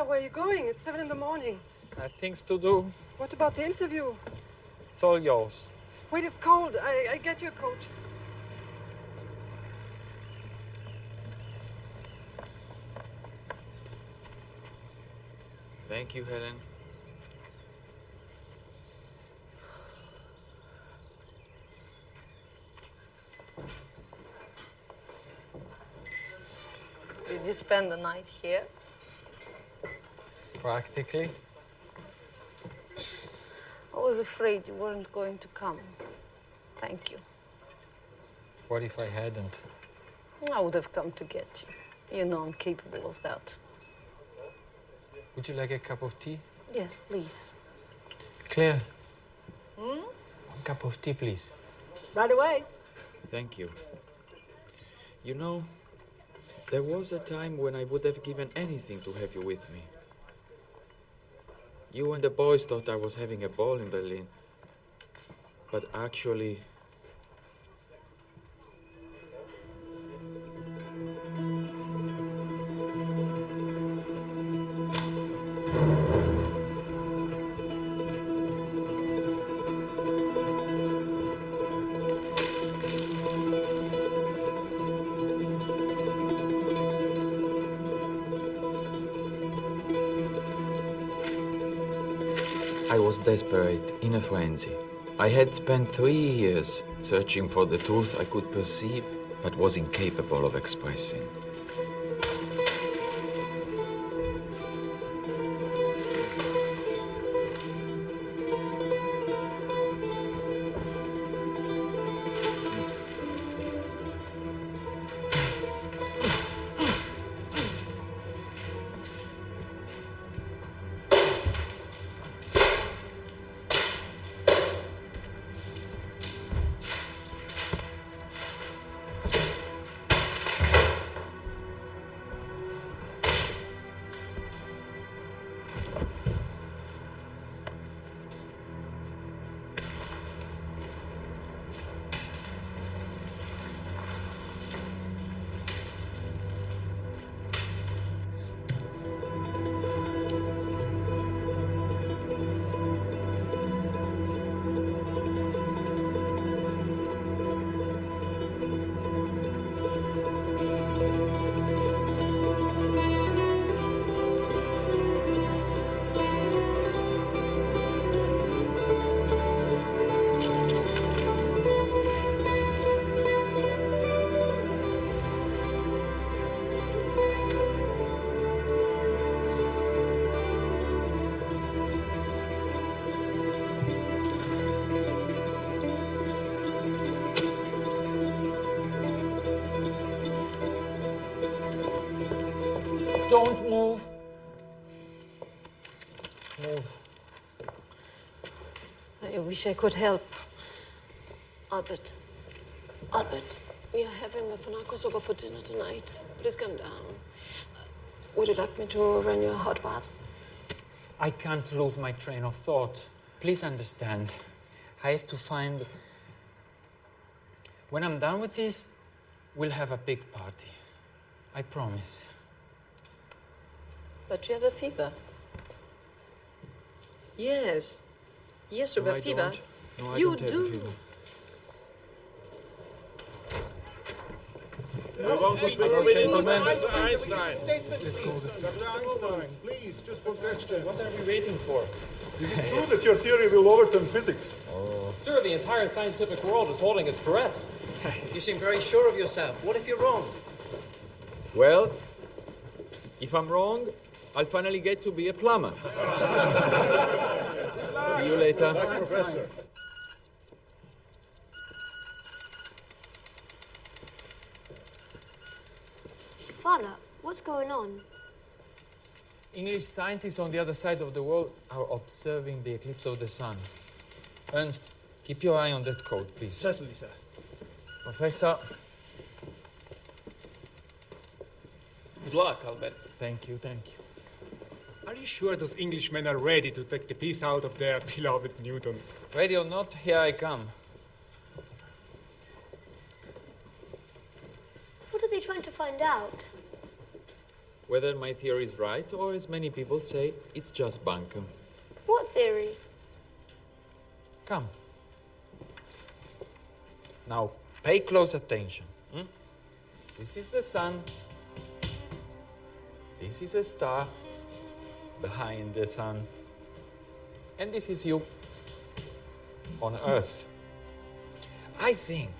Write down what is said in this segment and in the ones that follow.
Professor, where are you going? It's 7 in the morning. I have things to do. What about the interview? It's all yours. Wait, it's cold. I get your coat. Thank you, Helen. Did you spend the night here? Practically. I was afraid you weren't going to come. Thank you. What if I hadn't? I would have come to get you. You know I'm capable of that. Would you like a cup of tea? Yes, please. Claire. One cup of tea, please. Right away. Thank you. You know, there was a time when I would have given anything to have you with me. You and the boys thought I was having a ball in Berlin. But actually... I was desperate, in a frenzy. I had spent 3 years searching for the truth I could perceive, but was incapable of expressing. Don't move. Move. I wish I could help. Albert, we are having the Fanakos over for dinner tonight. Please come down. Would you like me to run you a hot bath? I can't lose my train of thought. Please understand. I have to find... When I'm done with this, we'll have a big party. I promise. But you have a fever. Yes. Yes, you No, have I fever. don't. No, I You don't have a do. fever. Gentlemen, Einstein. let's go. Dr. Einstein, please, just one question. What are we waiting for? Is it true that your theory will overturn physics? Sir, the entire scientific world is holding its breath. You seem very sure of yourself. What if you're wrong? Well, if I'm wrong, I'll finally get to be a plumber. See you later. Like Professor. Father, what's going on? English scientists on the other side of the world are observing the eclipse of the sun. Ernst, keep your eye on that code, please. Certainly, sir. Professor. Good luck, Albert. Thank you, thank you. Are you sure those Englishmen are ready to take the piece out of their beloved Newton? Ready or not, here I come. What are they trying to find out? whether my theory is right or, as many people say, it's just bunkum. What theory? Come. Now, pay close attention. This is the sun. This is a star behind the sun. And this is you on Earth. I think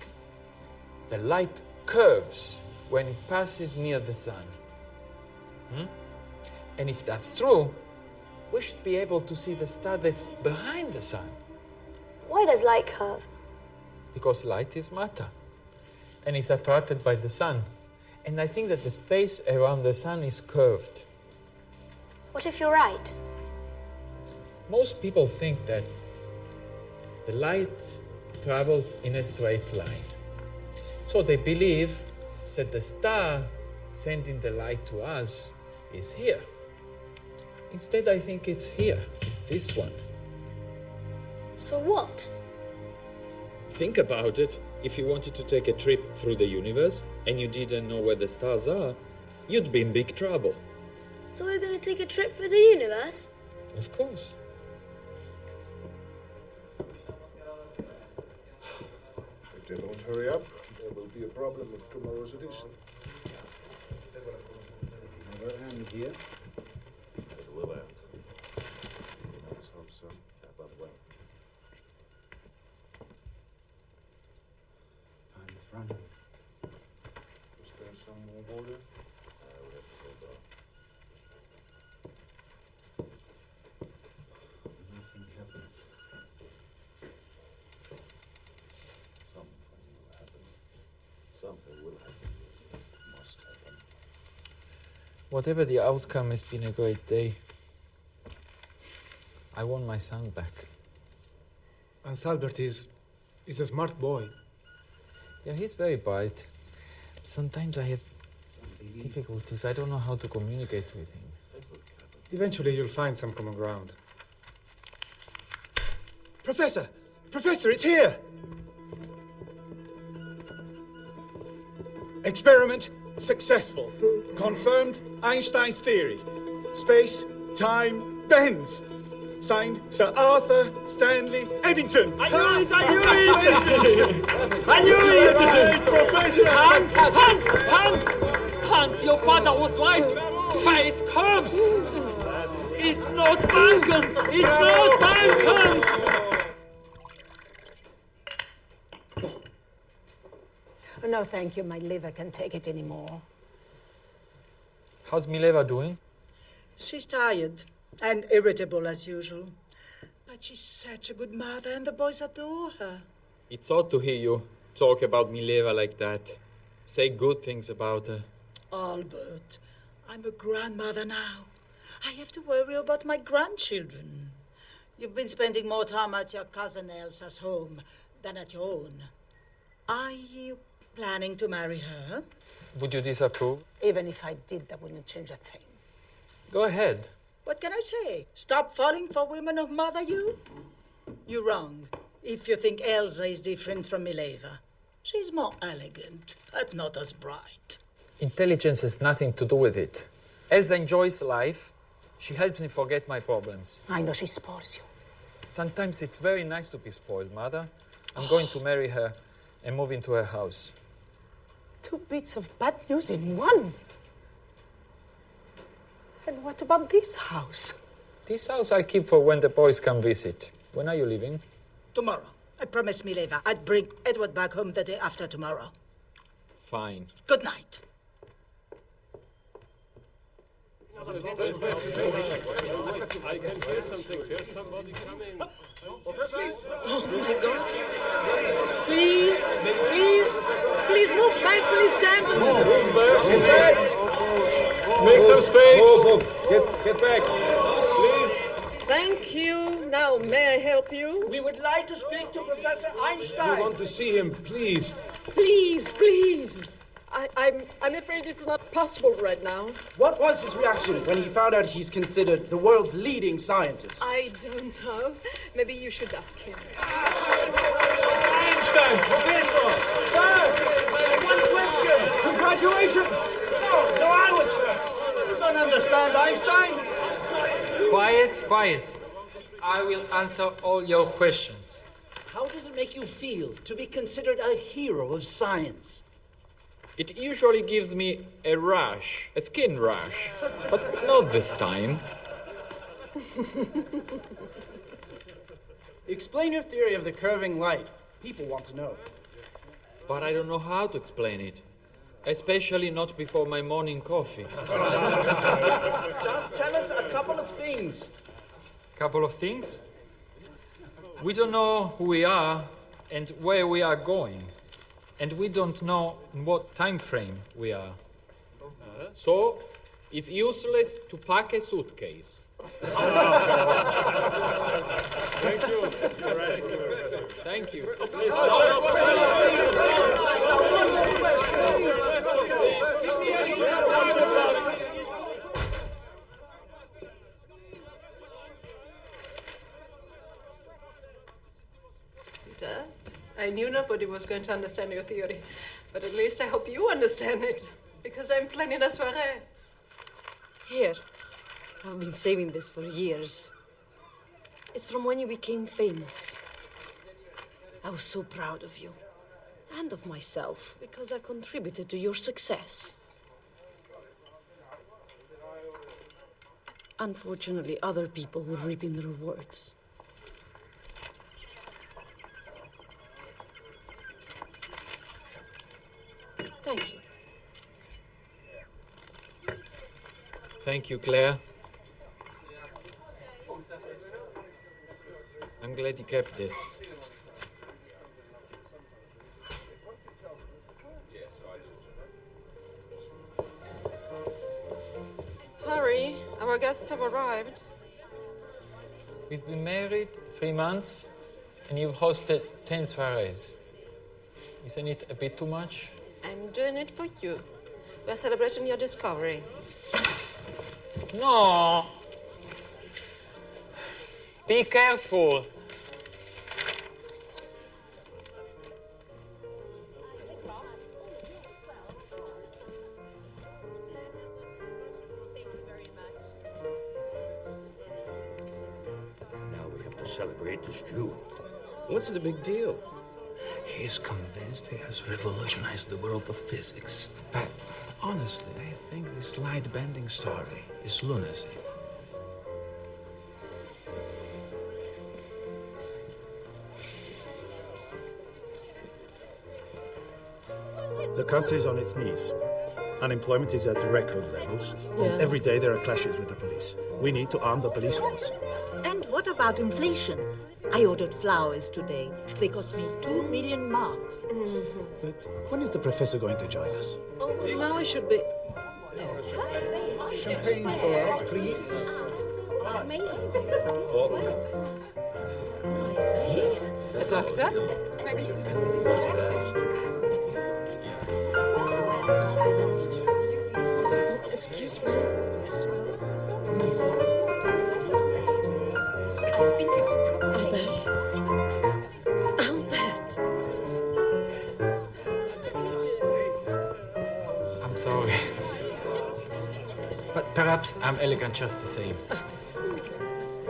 the light curves when it passes near the sun. And if that's true, we should be able to see the star that's behind the sun. Why does light curve? Because light is matter and is attracted by the sun. And I think that the space around the sun is curved. What if you're right? Most people think that the light travels in a straight line. So they believe that the star sending the light to us is here. Instead, I think it's here. It's this one. So what? Think about it. If you wanted to take a trip through the universe and you didn't know where the stars are, you'd be in big trouble. So we're going to take a trip through the universe? Of course. If they don't hurry up, there will be a problem with tomorrow's edition. Never end here. It will end. Let's hope so. But when? Time is running. Is there some more order? We have to go down. Nothing happens. Something will happen. Something will happen. Must happen. Whatever the outcome, it's been a great day. I want my son back. And Albert is a smart boy. Yeah, he's very bright. Sometimes I have difficulties. I don't know how to communicate with him. Eventually you'll find some common ground. Professor! Professor, it's here! Experiment successful. Confirmed Einstein's theory. Space, time, bends. Signed, Sir Arthur Stanley Eddington. I knew it! I knew it! Professor! Hans, your father was right. Space curves. It's not bunkum. It's not bunkum. Oh, no, thank you. My liver can't take it anymore. How's Mileva doing? She's tired and irritable as usual. But she's such a good mother and the boys adore her. It's odd to hear you talk about Mileva like that. Say good things about her. Albert, I'm a grandmother now. I have to worry about my grandchildren. You've been spending more time at your cousin Elsa's home than at your own. Are you planning to marry her? Would you disapprove? Even if I did, that wouldn't change a thing. Go ahead. What can I say? Stop falling for women who mother you? You're wrong if you think Elsa is different from Mileva. She's more elegant, but not as bright. Intelligence has nothing to do with it. Elsa enjoys life. She helps me forget my problems. I know she spoils you. Sometimes it's very nice to be spoiled, Mother. I'm going to marry her and move into her house. 2 bits of bad news in one. And what about this house? This house I'll keep for when the boys come visit. When are you leaving? Tomorrow. I promised Mileva I'd bring Edward back home the day after tomorrow. Fine. Good night. I can hear something. Here's somebody coming. Oh, my God. Please, move back, please, gentlemen. Move back. Make some space. Get back. Please. Thank you. Now, may I help you? We would like to speak to Professor Einstein. We want to see him, please. Please. I'm afraid it's not possible right now. What was his reaction when he found out he's considered the world's leading scientist? I don't know. Maybe you should ask him. Einstein, Professor! Sir! One question! Congratulations! No, I was first! understand Einstein? Quiet, quiet. I will answer all your questions. How does it make you feel to be considered a hero of science? It usually gives me a rash, a skin rash, but not this time. Explain your theory of the curving light. People want to know. But I don't know how to explain it, especially not before my morning coffee. Just tell us a couple of things. Couple of things. We don't know who we are and where we are going. And we don't know in what time frame we are. So, it's useless to pack a suitcase. Thank you. Thank you. Dad, I knew nobody was going to understand your theory, but at least I hope you understand it, because I'm planning a soirée. Here. I've been saving this for years. It's from when you became famous. I was so proud of you. And of myself, because I contributed to your success. Unfortunately, other people will reap in the rewards. Thank you. Thank you, Claire. I'm glad you kept this. Hurry, our guests have arrived. We've been married 3 months, and you've hosted 10 soirees. Isn't it a bit too much? I'm doing it for you. We're celebrating your discovery. No! Be careful. Now we have to celebrate this Jew. What's the big deal? He's convinced he has revolutionized the world of physics. But honestly, I think this light-bending story is lunacy. The country is on its knees. Unemployment is at record levels, and every day there are clashes with the police. We need to arm the police force. And what about inflation? I ordered flowers today. They cost me 2 million marks. But when is the professor going to join us? Oh, now I should be... Champagne for us, please. A doctor? Excuse me. I think it's I'll bet. I'm sorry. But perhaps I'm elegant just the same.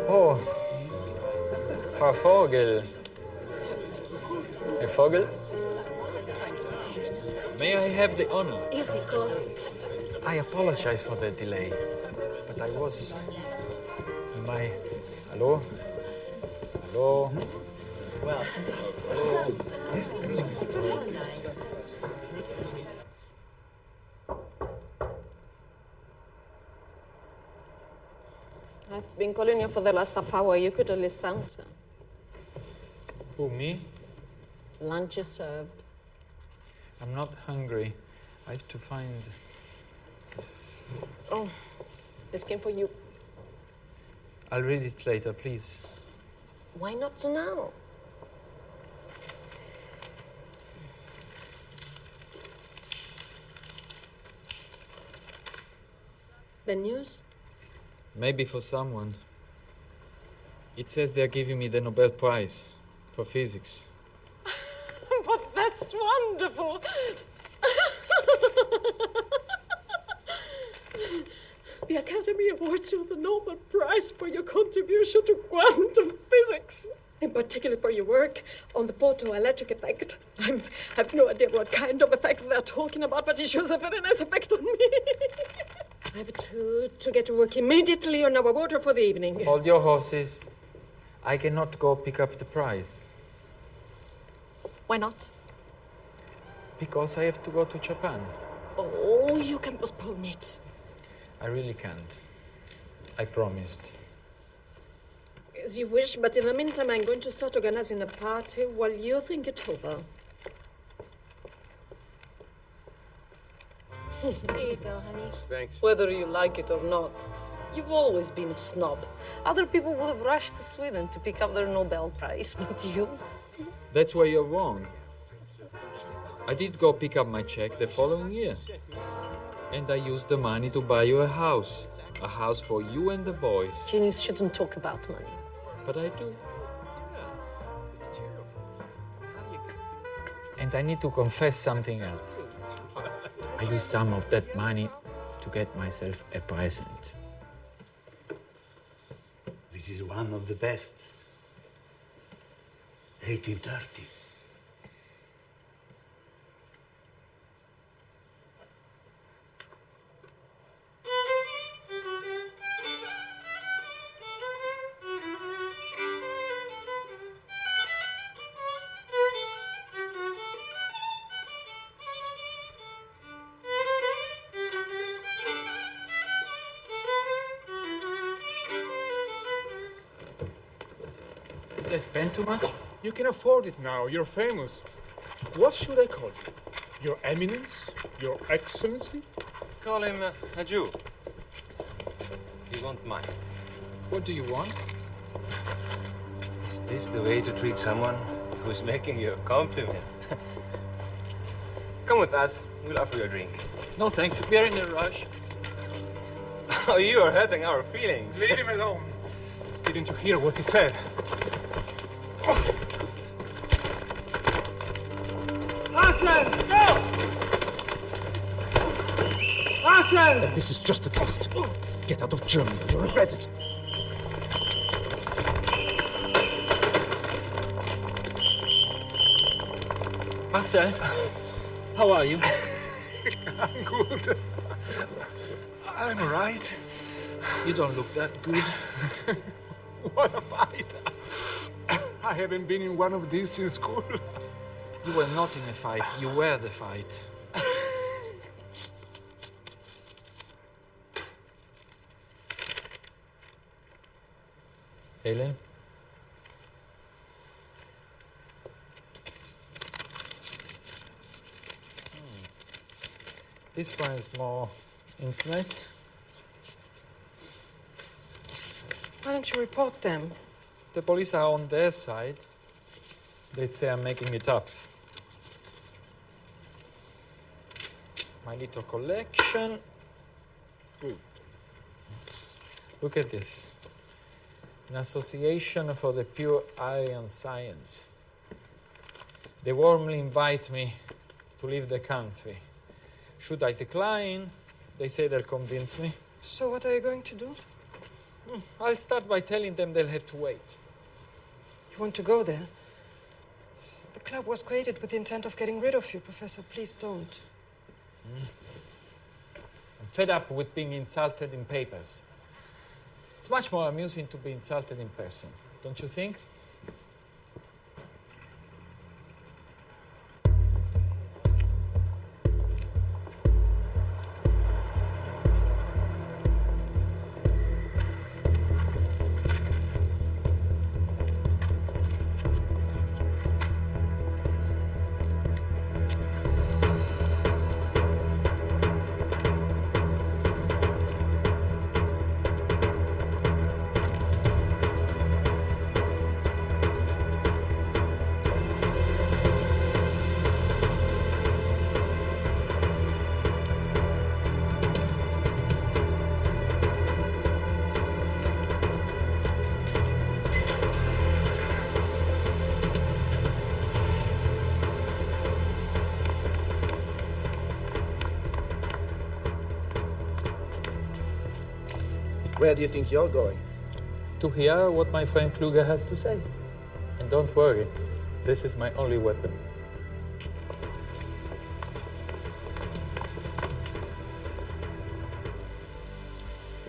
Oh, Frau Vogel. Herr Vogel? May I have the honor? Yes, of course. I apologize for the delay, but I was in my... Hello? Hello? Well, hello? I've been calling you for the last half hour. You could at least answer. Who, me? Lunch is served. I'm not hungry. I have to find this. Oh, this came for you. I'll read it later, please. Why not now? The news? Maybe for someone. It says they're giving me the Nobel Prize for physics. But that's wonderful. The Academy awards you the Nobel Prize for your contribution to quantum physics. In particular for your work on the photoelectric effect. I have no idea what kind of effect they're talking about, but it shows a very nice effect on me. I have to get to work immediately on our water for the evening. Hold your horses. I cannot go pick up the prize. Why not? Because I have to go to Japan. Oh, you can postpone it. I really can't. I promised. As you wish, but in the meantime, I'm going to start organizing a party while you think it over. Here you go, honey. Thanks. Whether you like it or not, you've always been a snob. Other people would have rushed to Sweden to pick up their Nobel Prize, but you... That's where you're wrong. I did go pick up my check the following year. And I used the money to buy you a house. A house for you and the boys. Genies shouldn't talk about money. But I do. And I need to confess something else. I used some of that money to get myself a present. This is one of the best. 1830. Did I spend too much? You can afford it now. You're famous. What should I call you? Your Eminence? Your Excellency? Call him a Jew. He won't mind. What do you want? Is this the way to treat someone who's making you a compliment? Come with us. We'll offer you a drink. No, thanks. We're in a rush. Oh, you are hurting our feelings. Leave him alone. Didn't you hear what he said? Marcel, go! Marcel! This is just a test. Get out of Germany, you'll regret it. Marcel, how are you? I'm good. I'm all right. You don't look that good. What a fight. I haven't been in one of these since school. You were not in a fight. You were the fight. Helen? This one is more intimate. Why don't you report them? The police are on their side. They'd say I'm making it up. My little collection. Good. Look at this. An association for the pure Aryan science. They warmly invite me to leave the country. Should I decline, they say they'll convince me. So what are you going to do? I'll start by telling them they'll have to wait. You want to go there? The club was created with the intent of getting rid of you, Professor. Please don't. I'm fed up with being insulted in papers. It's much more amusing to be insulted in person, don't you think? Where do you think you're going? To hear what my friend Kluger has to say. And don't worry, this is my only weapon.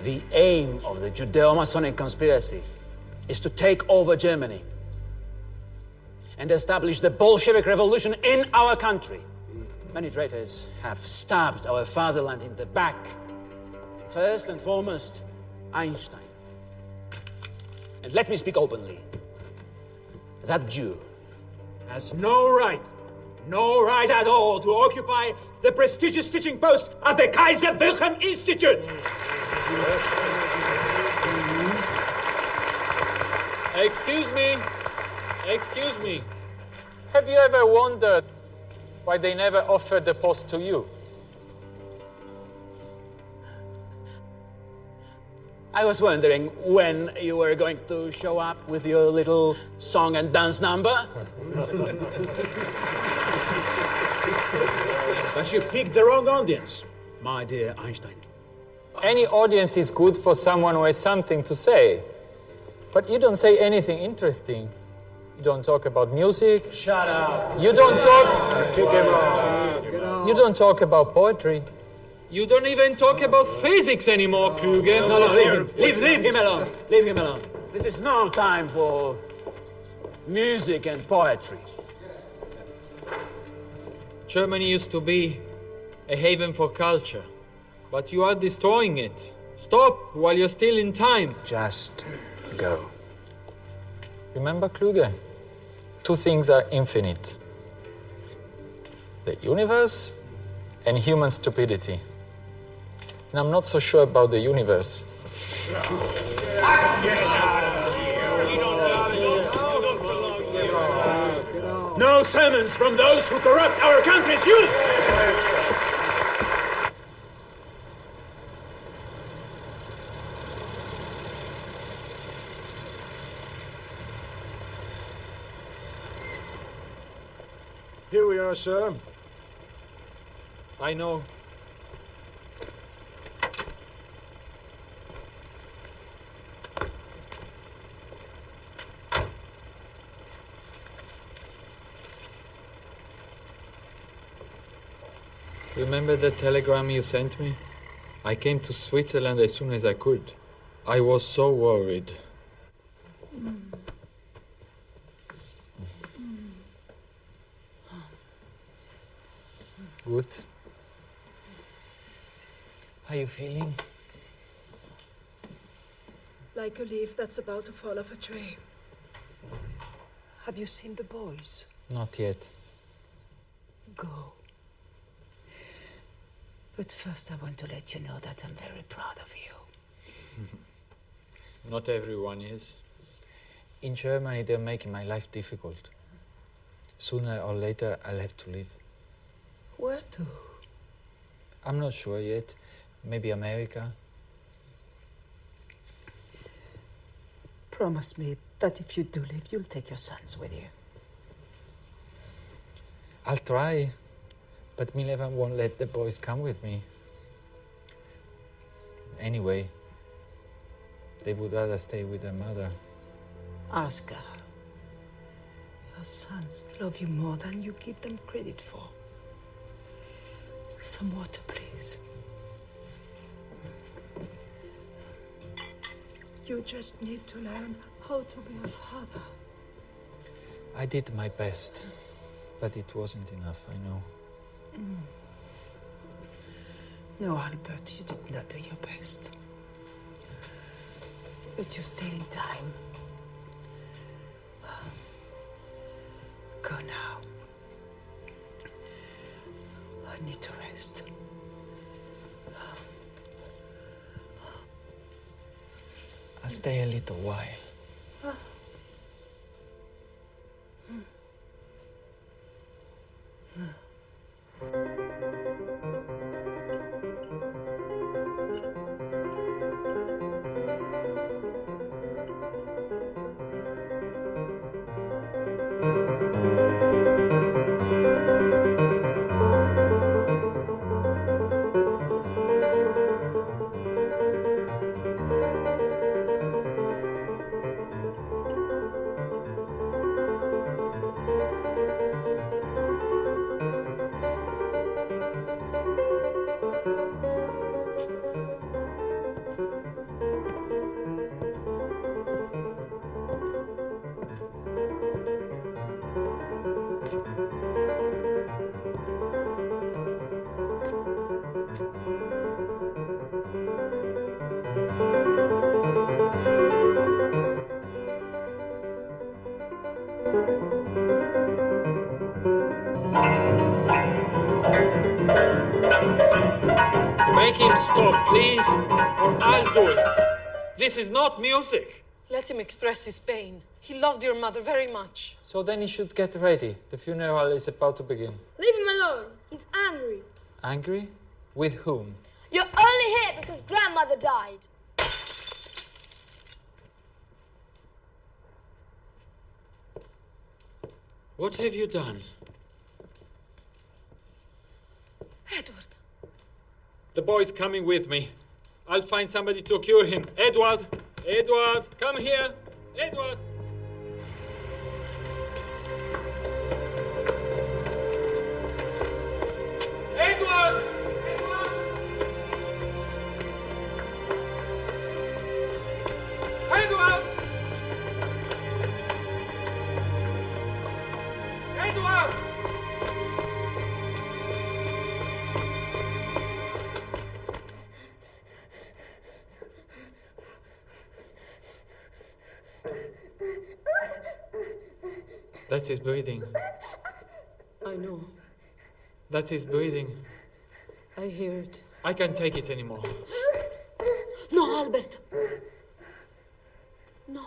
The aim of the Judeo-Masonic conspiracy is to take over Germany and establish the Bolshevik Revolution in our country. Many traitors have stabbed our fatherland in the back. First and foremost, Einstein. And let me speak openly. That Jew has no right at all to occupy the prestigious teaching post at the Kaiser Wilhelm Institute. Excuse me. Have you ever wondered why they never offered the post to you? I was wondering when you were going to show up with your little song and dance number. But you picked the wrong audience, my dear Einstein. Any audience is good for someone who has something to say. But you don't say anything interesting. You don't talk about music. Shut up. You don't talk... Kick him off. You don't talk about poetry. You don't even talk about physics anymore, Kluger. No, leave him alone. Leave him alone. This is no time for music and poetry. Germany used to be a haven for culture, but you are destroying it. Stop while you're still in time. Just go. Remember, Kluger, two things are infinite: the universe and human stupidity. And I'm not so sure about the universe. No sermons from those who corrupt our country's youth! Here we are, sir. I know. Remember the telegram you sent me? I came to Switzerland as soon as I could. I was so worried. Good. How are you feeling? Like a leaf that's about to fall off a tree. Have you seen the boys? Not yet. Go. But first I want to let you know that I'm very proud of you. Not everyone is. In Germany, they're making my life difficult. Sooner or later, I'll have to leave. Where to? I'm not sure yet. Maybe America. Promise me that if you do leave, you'll take your sons with you. I'll try, but Mileva won't let the boys come with me. Anyway, they would rather stay with their mother. Ask her. Your sons love you more than you give them credit for. Some water, please. You just need to learn how to be a father. I did my best, but it wasn't enough, I know. No, Albert, you did not do your best. But you're still in time. Go now. I need to rest. I'll stay a little while. Make him stop, please, or I'll do it. This is not music. Let him express his pain. He loved your mother very much. So then he should get ready. The funeral is about to begin. Leave him alone. He's angry. Angry? With whom? You're only here because grandmother died. What have you done? Edward. The boy's coming with me. I'll find somebody to cure him. Edward! Edward, come here! Edward! Edward! Edward! Edward! That's his breathing. I know. That's his breathing. I hear it. I can't take it anymore. No, Albert. No.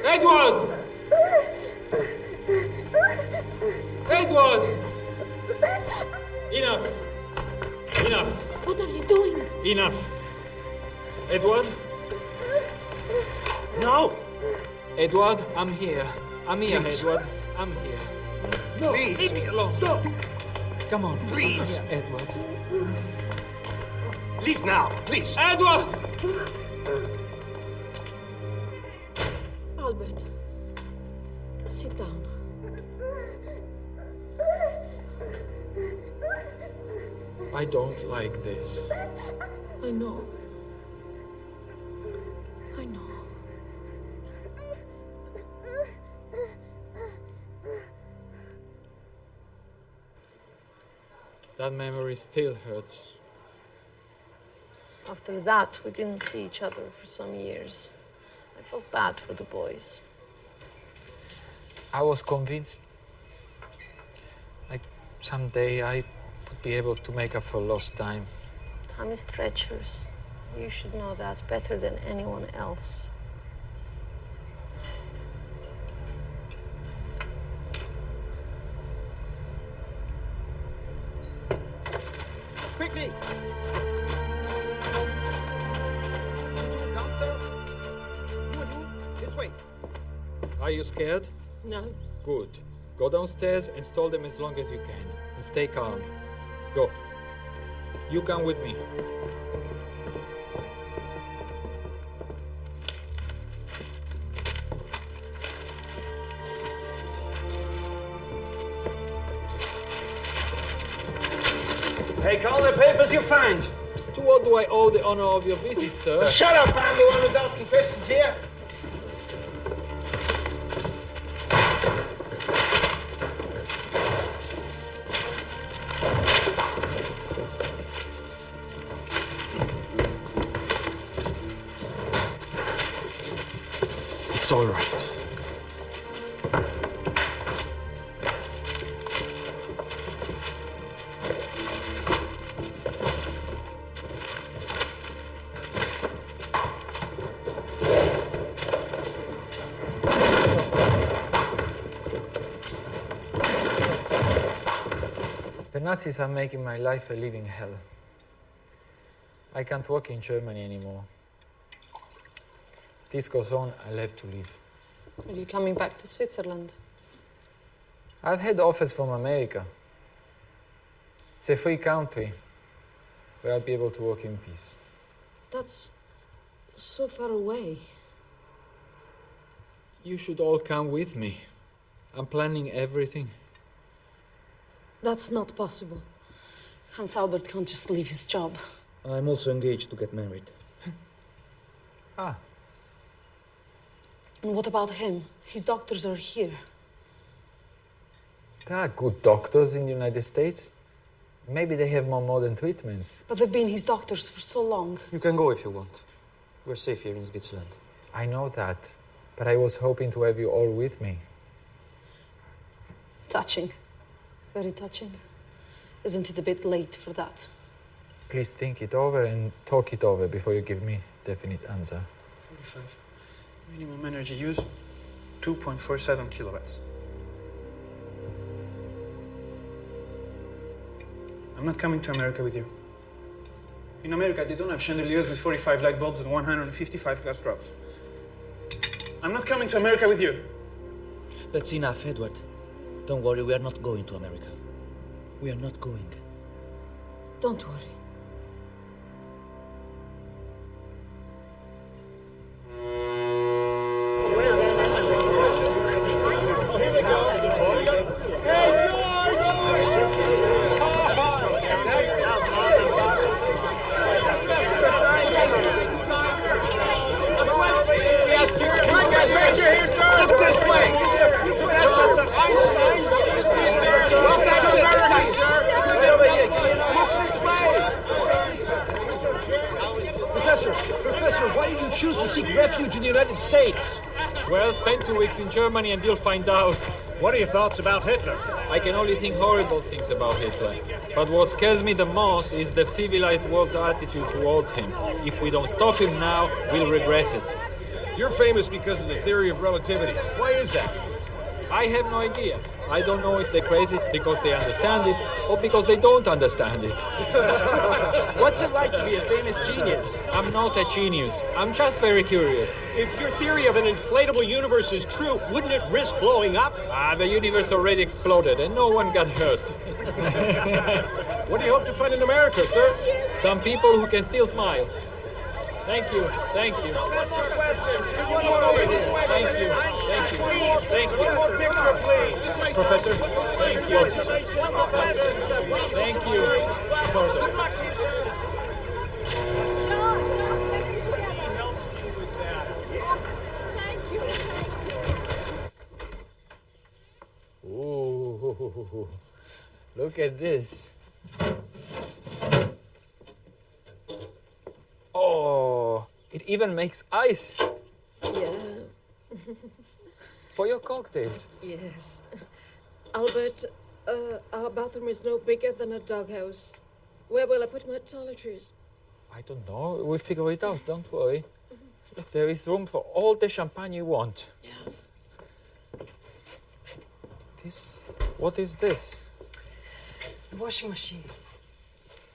Edward! Edward! Enough! Enough! What are you doing? Enough! Edward? No! Edward, I'm here. I'm here, Please. Edward. I'm here. No! Please. Leave me alone. Stop! Come on. Please. Here, Edward. Leave now, please! Edward! Albert. Sit down. I don't like this. I know. I know. That memory still hurts. After that, we didn't see each other for some years. I felt bad for the boys. I was convinced, like, someday I would be able to make up for lost time. Time is treacherous. You should know that better than anyone else. Quickly! Downstairs? You and you, this way. Are you scared? No. Good. Go downstairs and stall them as long as you can. And stay calm. Go. You come with me. Take all the papers you find. To what do I owe the honor of your visit, sir? Shut up! I'm the one who's asking questions here. It's all right. The Nazis are making my life a living hell. I can't work in Germany anymore. If this goes on, I'll have to leave. Are you coming back to Switzerland? I've had offers from America. It's a free country where I'll be able to work in peace. That's so far away. You should all come with me. I'm planning everything. That's not possible. Hans Albert can't just leave his job. I'm also engaged to get married. Ah. And what about him? His doctors are here. There are good doctors in the United States. Maybe they have more modern treatments. But they've been his doctors for so long. You can go if you want. We're safe here in Switzerland. I know that. But I was hoping to have you all with me. Touching. Very touching. Isn't it a bit late for that? Please think it over and talk it over before you give me definite answer. 45. Minimum energy use, 2.47 kilowatts. I'm not coming to America with you. In America, they don't have chandeliers with 45 light bulbs and 155 glass drops. I'm not coming to America with you. That's enough, Edward. Don't worry, we are not going to America. We are not going. Don't worry. Professor, why did you choose to seek refuge in the United States? Well, spend 2 weeks in Germany and you'll find out. What are your thoughts about Hitler? I can only think horrible things about Hitler. But what scares me the most is the civilized world's attitude towards him. If we don't stop him now, we'll regret it. You're famous because of the theory of relativity. Why is that? I have no idea. I don't know if they're crazy because they understand it or because they don't understand it. What's it like to be a famous genius? I'm not a genius. I'm just very curious. If your theory of an inflatable universe is true, wouldn't it risk blowing up? The universe already exploded and no one got hurt. What do you hope to find in America, sir? Some people who can still smile. Thank you. Thank you. One more question. Just one more. Thank you. Thank you. Thank you. One more picture, please. Professor. Thank you. One more question, sir. Thank you. Professor. Good luck to you, sir. Ooh, look at this. Oh, it even makes ice. Yeah. For your cocktails. Yes. Albert, our bathroom is no bigger than a doghouse. Where will I put my toiletries? I don't know. We'll figure it out. Don't worry. Look, there is room for all the champagne you want. Yeah. What is this? The washing machine.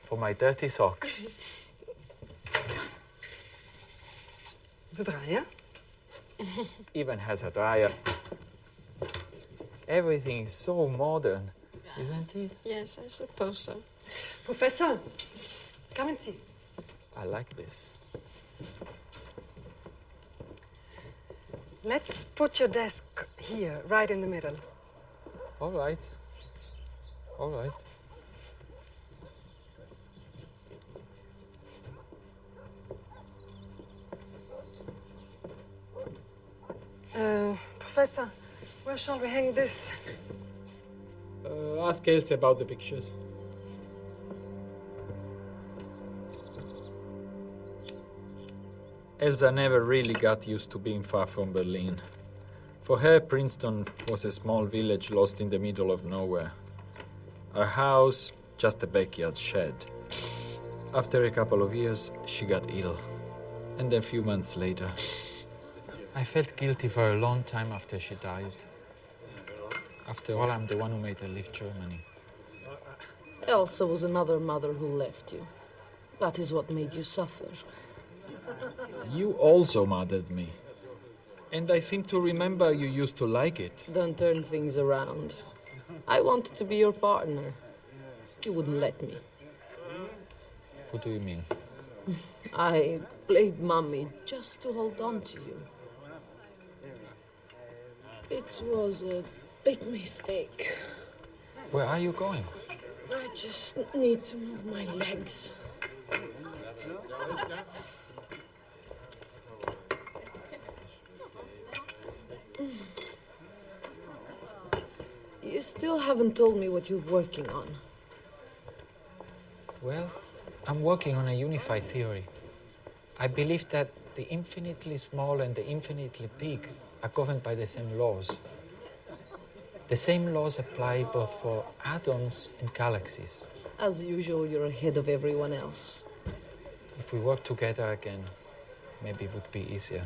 For my dirty socks. The dryer. Even has a dryer. Everything is so modern, isn't it? Yes, I suppose so. Professor, come and see. I like this. Let's put your desk here, right in the middle. All right. All right. Professor, where shall we hang this? Ask Else about the pictures. Elsa never really got used to being far from Berlin. For her, Princeton was a small village lost in the middle of nowhere. Our house, just a backyard shed. After a couple of years, she got ill. And a few months later, I felt guilty for a long time after she died. After all, I'm the one who made her leave Germany. Elsa was another mother who left you. That is what made you suffer. You also mothered me. And I seem to remember you used to like it. Don't turn things around. I wanted to be your partner. You wouldn't let me. What do you mean? I played mummy just to hold on to you. It was a big mistake. Where are you going? I just need to move my legs. You still haven't told me what you're working on. Well, I'm working on a unified theory. I believe that the infinitely small and the infinitely big are governed by the same laws. The same laws apply both for atoms and galaxies. As usual, you're ahead of everyone else. If we work together again, maybe it would be easier.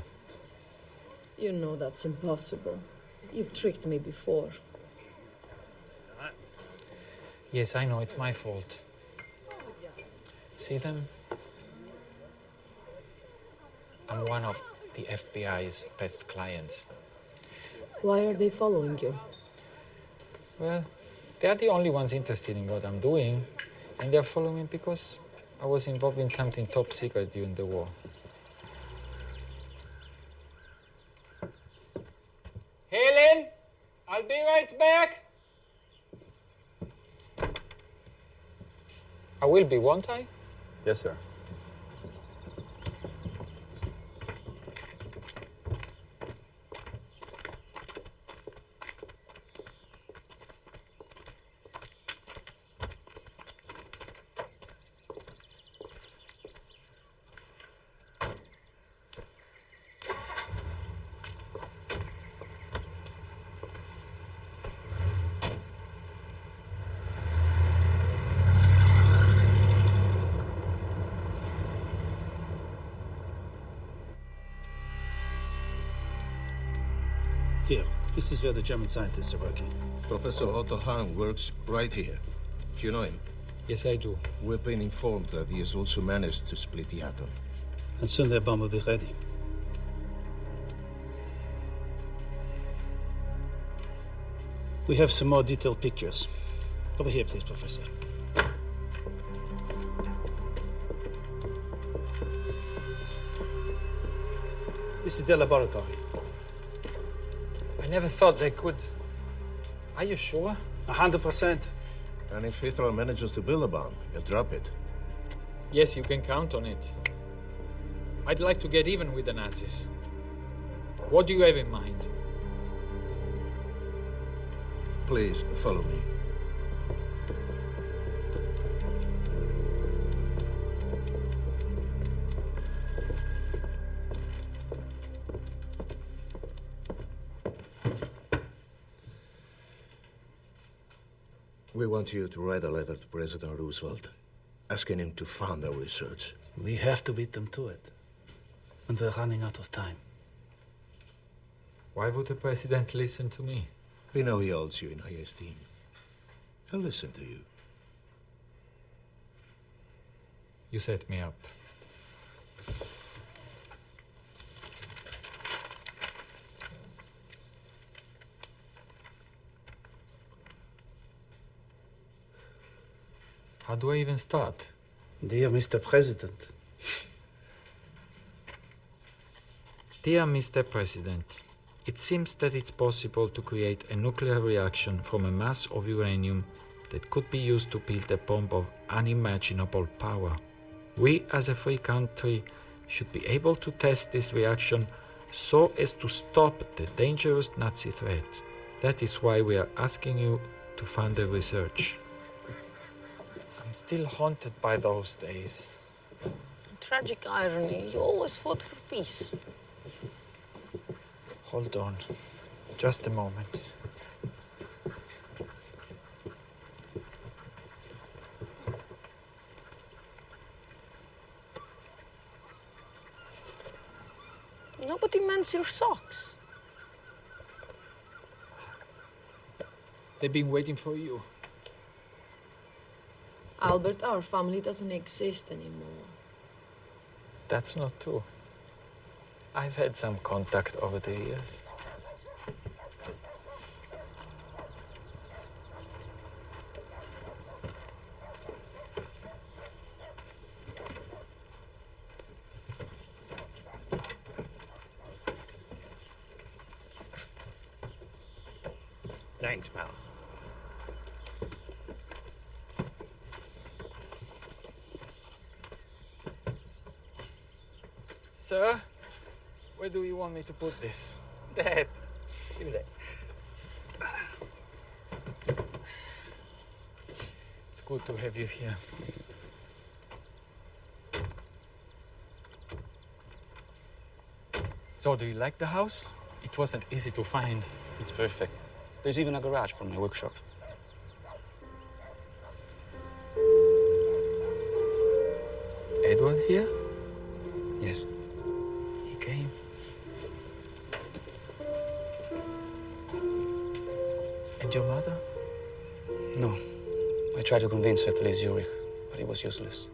You know that's impossible. You've tricked me before. Yes, I know, it's my fault. See them? I'm one of the FBI's best clients. Why are they following you? Well, they are the only ones interested in what I'm doing, and they're following me because I was involved in something top secret during the war. Helen, I'll be right back. I will be, won't I? Yes, sir. Here, this is where the German scientists are working. Professor Otto Hahn works right here. Do you know him? Yes, I do. We've been informed that he has also managed to split the atom. And soon their bomb will be ready. We have some more detailed pictures. Over here, please, Professor. This is their laboratory. I never thought they could. Are you sure? 100%. And if Hitler manages to build a bomb, he'll drop it. Yes, you can count on it. I'd like to get even with the Nazis. What do you have in mind? Please, follow me. We want you to write a letter to President Roosevelt, asking him to fund our research. We have to beat them to it. And we're running out of time. Why would the president listen to me? We know he holds you in high esteem. He'll listen to you. You set me up. How do I even start? Dear Mr. President. Dear Mr. President, it seems that it's possible to create a nuclear reaction from a mass of uranium that could be used to build a bomb of unimaginable power. We, as a free country, should be able to test this reaction so as to stop the dangerous Nazi threat. That is why we are asking you to fund the research. I'm still haunted by those days. Tragic irony. You always fought for peace. Hold on. Just a moment. Nobody mends your socks. They've been waiting for you. Albert, our family doesn't exist anymore. That's not true. I've had some contact over the years. Thanks, pal. Sir, where do you want me to put this? Dad, give me that. It's good to have you here. So, do you like the house? It wasn't easy to find. It's perfect. There's even a garage for my workshop. Is Edward here? Yes. He came. And your mother? No. I tried to convince her to leave Zurich, but it was useless.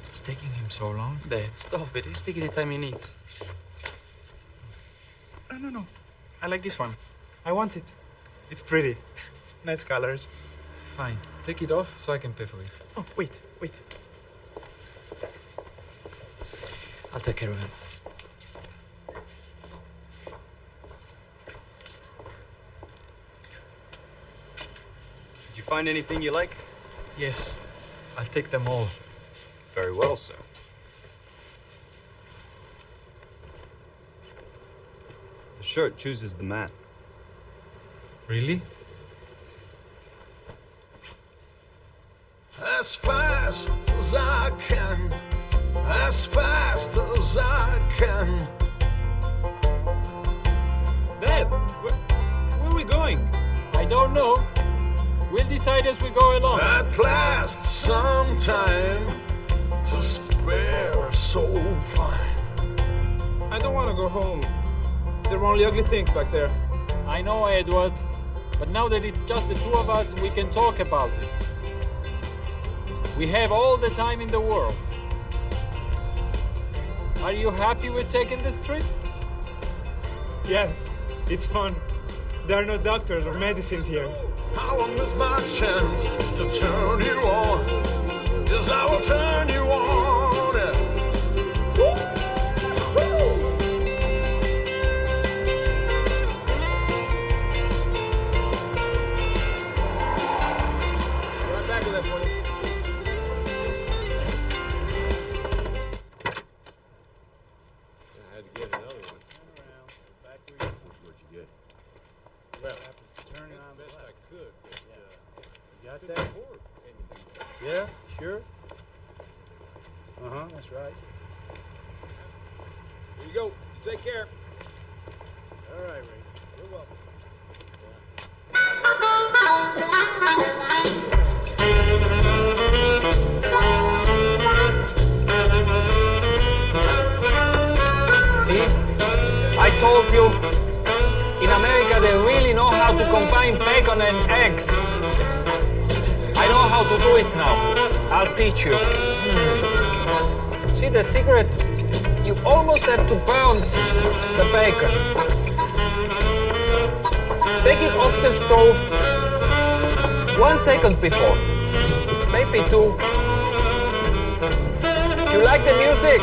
It's taking him so long. Dad, stop it. He's taking the time he needs. No. I like this one. I want it. It's pretty. Nice colors. Fine. Take it off so I can pay for it. Oh, wait. I'll take care of him. Did you find anything you like? Yes. I'll take them all. Very well, sir. The shirt chooses the man. Really? As fast as I can, as fast as I can. Dad, where are we going? I don't know. We'll decide as we go along. At last, some time to spare so fine. I don't want to go home. There are only ugly things back there. I know, Edward. But now that it's just the two of us, we can talk about it. We have all the time in the world. Are you happy with taking this trip? Yes, it's fun. There are no doctors or medicines here. How long is my chance to turn you on? Yes, I will turn you on. Right back with that for you. I had to get another one. Where'd you get? Well, turn it on best I could. But, you got that? Yeah, sure. That's right. Here you go. You take care. All right, Ray. You're welcome. See? I told you, in America they really know how to combine bacon and eggs. I know how to do it now. I'll teach you. See the secret? You almost have to burn the bacon. Take it off the stove 1 second before, maybe 2. Do you like the music?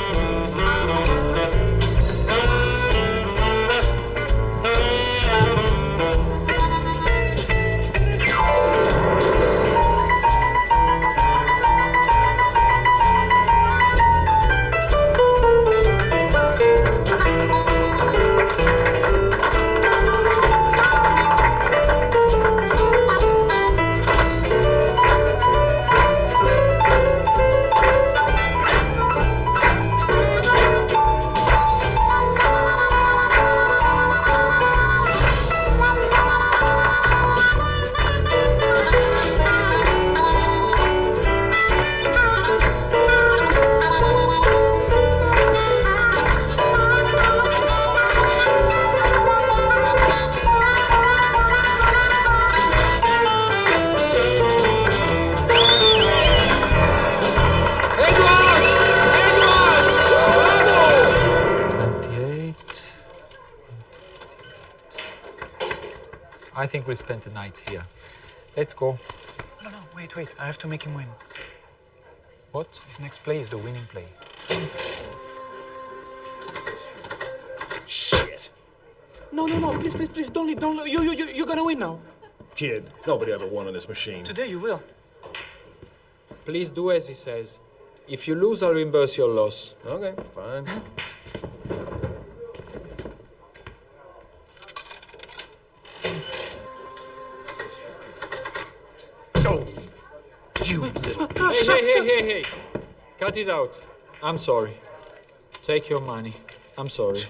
I think we spent the night here. Let's go. No, wait. I have to make him win. What? His next play is the winning play. Shit. No, please, don't leave. You're gonna win now. Kid, nobody ever won on this machine. Today you will. Please do as he says. If you lose, I'll reimburse your loss. Okay, fine. You little... Hey. Cut it out. I'm sorry. Take your money. I'm sorry.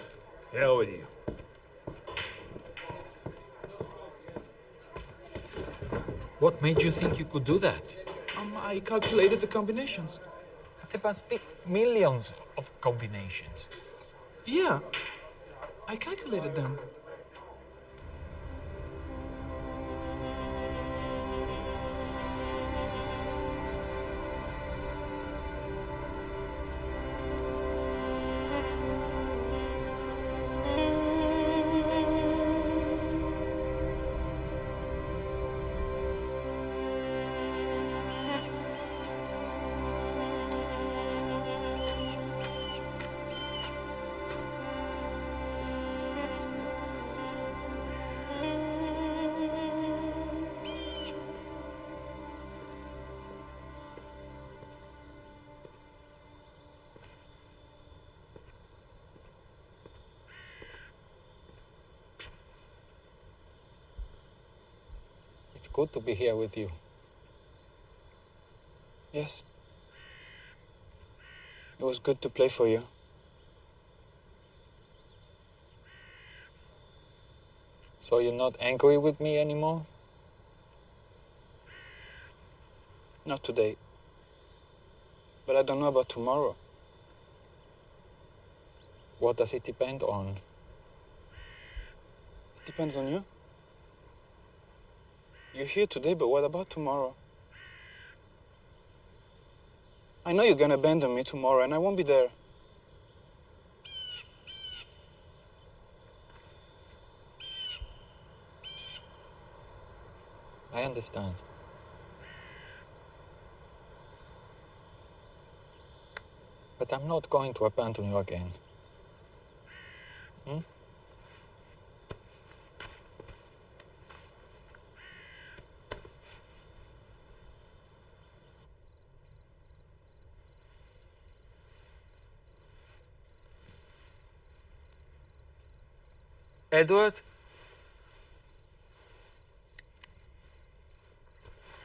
Hell with you. What made you think you could do that? I calculated the combinations. There must be millions of combinations. Yeah, I calculated them. It's good to be here with you. Yes. It was good to play for you. So you're not angry with me anymore? Not today. But I don't know about tomorrow. What does it depend on? It depends on you. You're here today, but what about tomorrow? I know you're gonna abandon me tomorrow, and I won't be there. I understand. But I'm not going to abandon you again. Hmm? Edward?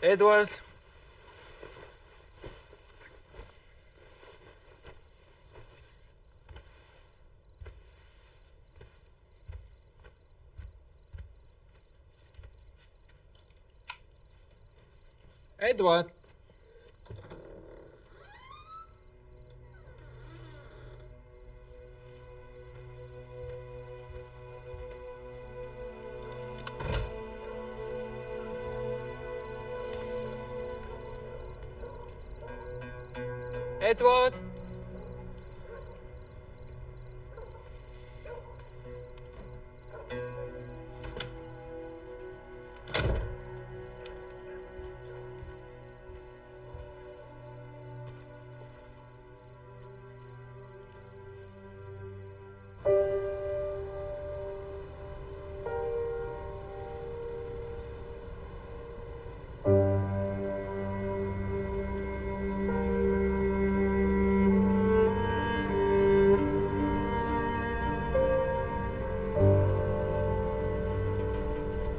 Edward? Edward? Edward?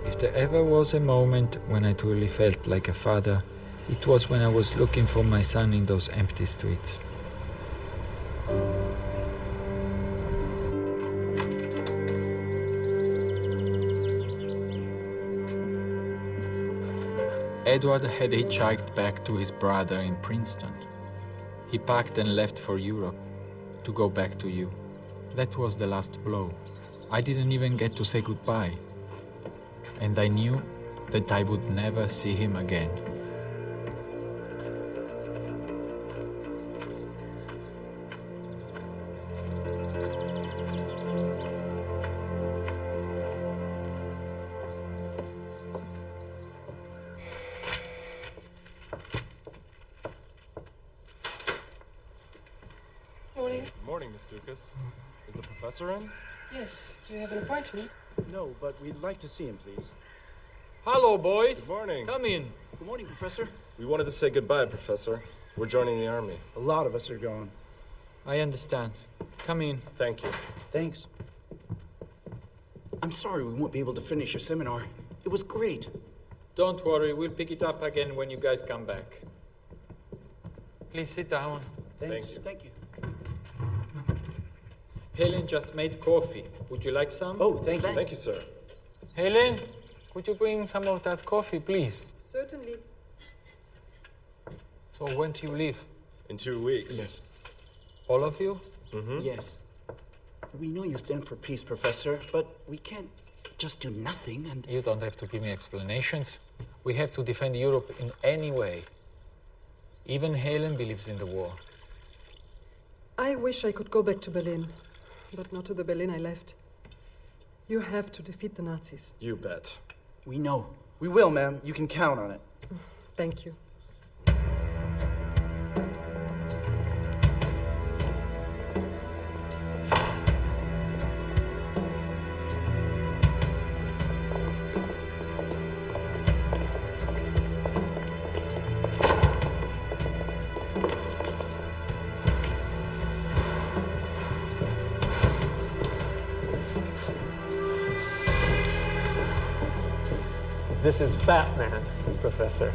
If there ever was a moment when I truly felt like a father, it was when I was looking for my son in those empty streets. Edward had hitchhiked back to his brother in Princeton. He packed and left for Europe to go back to you. That was the last blow. I didn't even get to say goodbye. And I knew that I would never see him again. Good morning, Miss Dukas. Is the professor in? Yes. Do you have an appointment? No, but we'd like to see him, please. Hello, boys. Good morning. Come in. Good morning, Professor. We wanted to say goodbye, Professor. We're joining the army. A lot of us are going. I understand. Come in. Thank you. Thanks. I'm sorry we won't be able to finish your seminar. It was great. Don't worry, we'll pick it up again when you guys come back. Please sit down. Thanks. Thank you. Helen just made coffee. Would you like some? Oh, thank you. Thank you, sir. Helen, could you bring some of that coffee, please? Certainly. So when do you leave? In 2 weeks. Yes. All of you? Mm-hmm. Yes. We know you stand for peace, Professor, but we can't just do nothing and... You don't have to give me explanations. We have to defend Europe in any way. Even Helen believes in the war. I wish I could go back to Berlin, but not to the Berlin I left. You have to defeat the Nazis. You bet. We know. We will, ma'am. You can count on it. Thank you. This is Fat Man, Professor.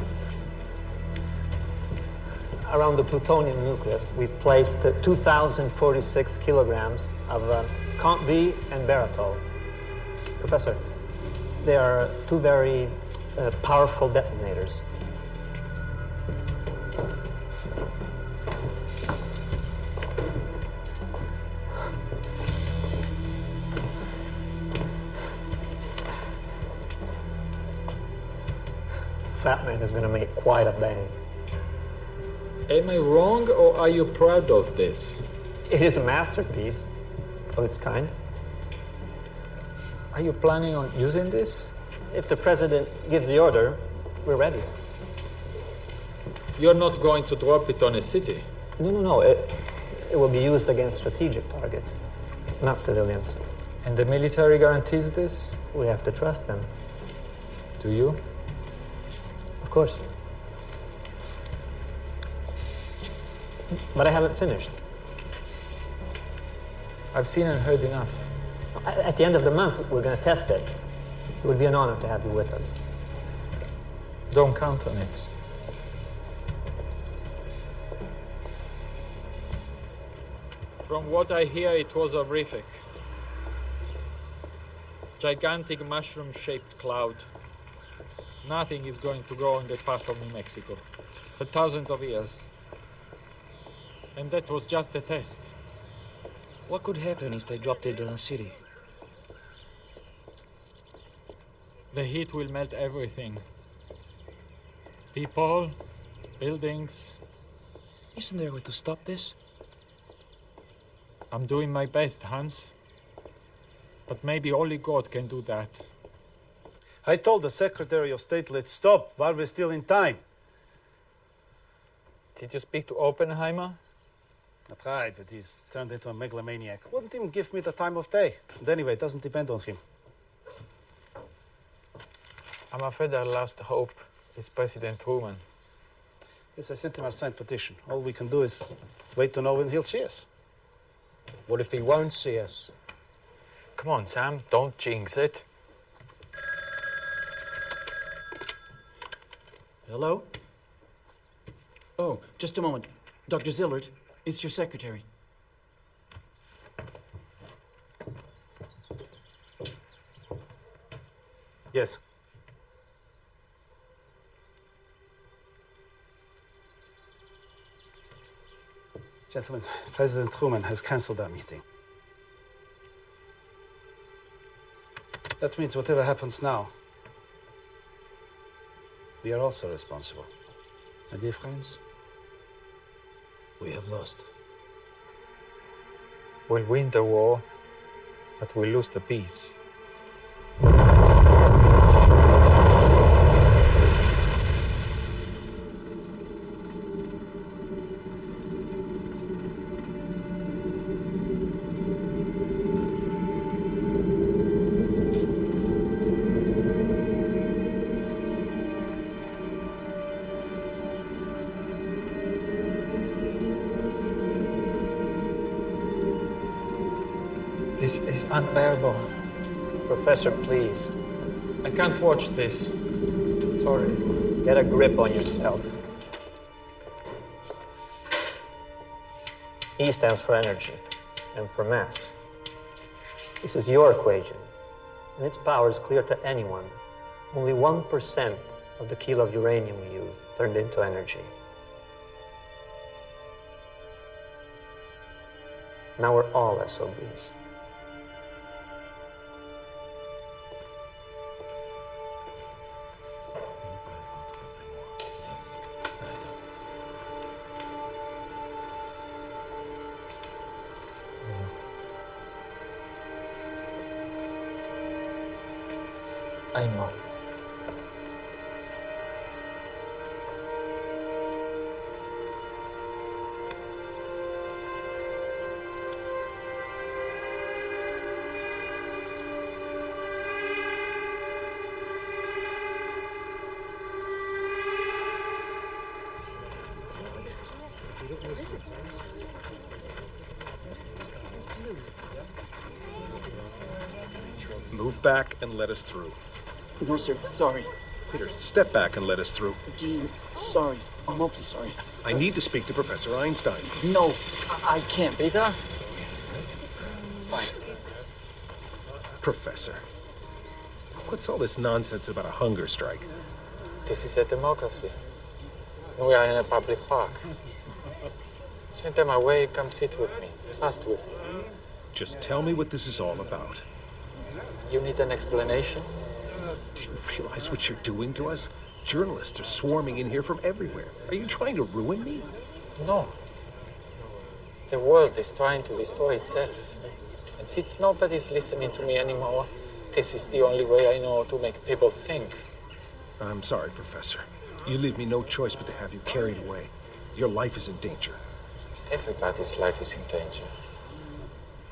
Around the plutonium nucleus, we've placed 2,046 kilograms of Comp V and baratol. Professor, they are two very powerful detonators. Fat Man is going to make quite a bang. Am I wrong, or are you proud of this? It is a masterpiece of its kind. Are you planning on using this? If the president gives the order, we're ready. You're not going to drop it on a city? No. It will be used against strategic targets, not civilians. And the military guarantees this? We have to trust them. Do you? Of course. But I haven't finished. I've seen and heard enough. At the end of the month, we're going to test it. It would be an honor to have you with us. Don't count on it. From what I hear, it was horrific. Gigantic mushroom-shaped cloud. Nothing is going to grow in that part of New Mexico for thousands of years. And that was just a test. What could happen if they dropped it on a city? The heat will melt everything. People, buildings. Isn't there a way to stop this? I'm doing my best, Hans. But maybe only God can do that. I told the Secretary of State, let's stop while we're still in time. Did you speak to Oppenheimer? I tried, but he's turned into a megalomaniac. Wouldn't even give me the time of day. And anyway, it doesn't depend on him. I'm afraid our last hope is President Truman. Yes, I sent him a signed petition. All we can do is wait to know when he'll see us. What if he won't see us? Come on, Sam, don't jinx it. Hello? Oh, just a moment. Dr. Zillard, it's your secretary. Yes. Gentlemen, President Truman has cancelled that meeting. That means whatever happens now, we are also responsible. My dear friends, we have lost. We'll win the war, but we'll lose the peace. This is unbearable. Professor, please. I can't watch this. Sorry. Get a grip on yourself. E stands for energy, and for mass. This is your equation, and its power is clear to anyone. Only 1% of the kilo of uranium we used turned into energy. Now we're all SOBs. I know. Move back and let us through. No, sir. Sorry. Peter, step back and let us through. Dean, sorry. I'm awfully sorry. I need to speak to Professor Einstein. No, I can't. Peter? It's fine. Professor, what's all this nonsense about a hunger strike? This is a democracy. We are in a public park. Send them away, come sit with me. Fast with me. Just tell me what this is all about. You need an explanation? Do you realize what you're doing to us? Journalists are swarming in here from everywhere. Are you trying to ruin me? No. The world is trying to destroy itself. And since nobody's listening to me anymore, this is the only way I know to make people think. I'm sorry, Professor. You leave me no choice but to have you carried away. Your life is in danger. Everybody's life is in danger.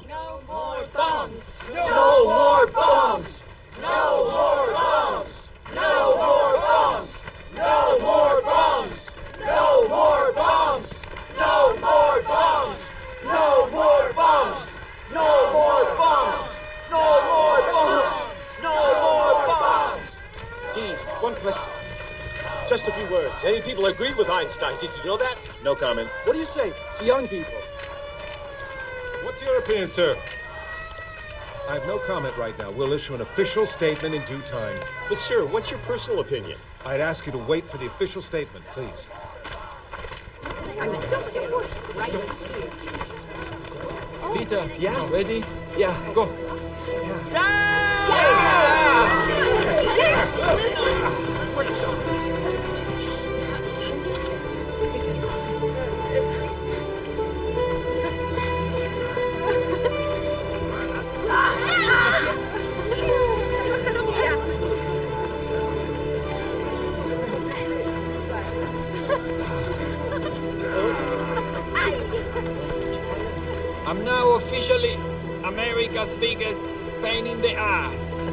No more bombs! No more bombs! No more bombs! No more bombs! No more bombs! No more bombs! No more bombs! No more bombs! No more bombs! No more bombs! No more bombs! Dean, one question. Just a few words. Many people agree with Einstein. Did you know that? No comment. What do you say to young people? What's your opinion, sir? I have no comment right now. We'll issue an official statement in due time. But, sir, what's your personal opinion? I'd ask you to wait for the official statement, please. I'm so different. Right here. Peter, Yeah? ready? Yeah. Go. I'm now officially America's biggest pain in the ass.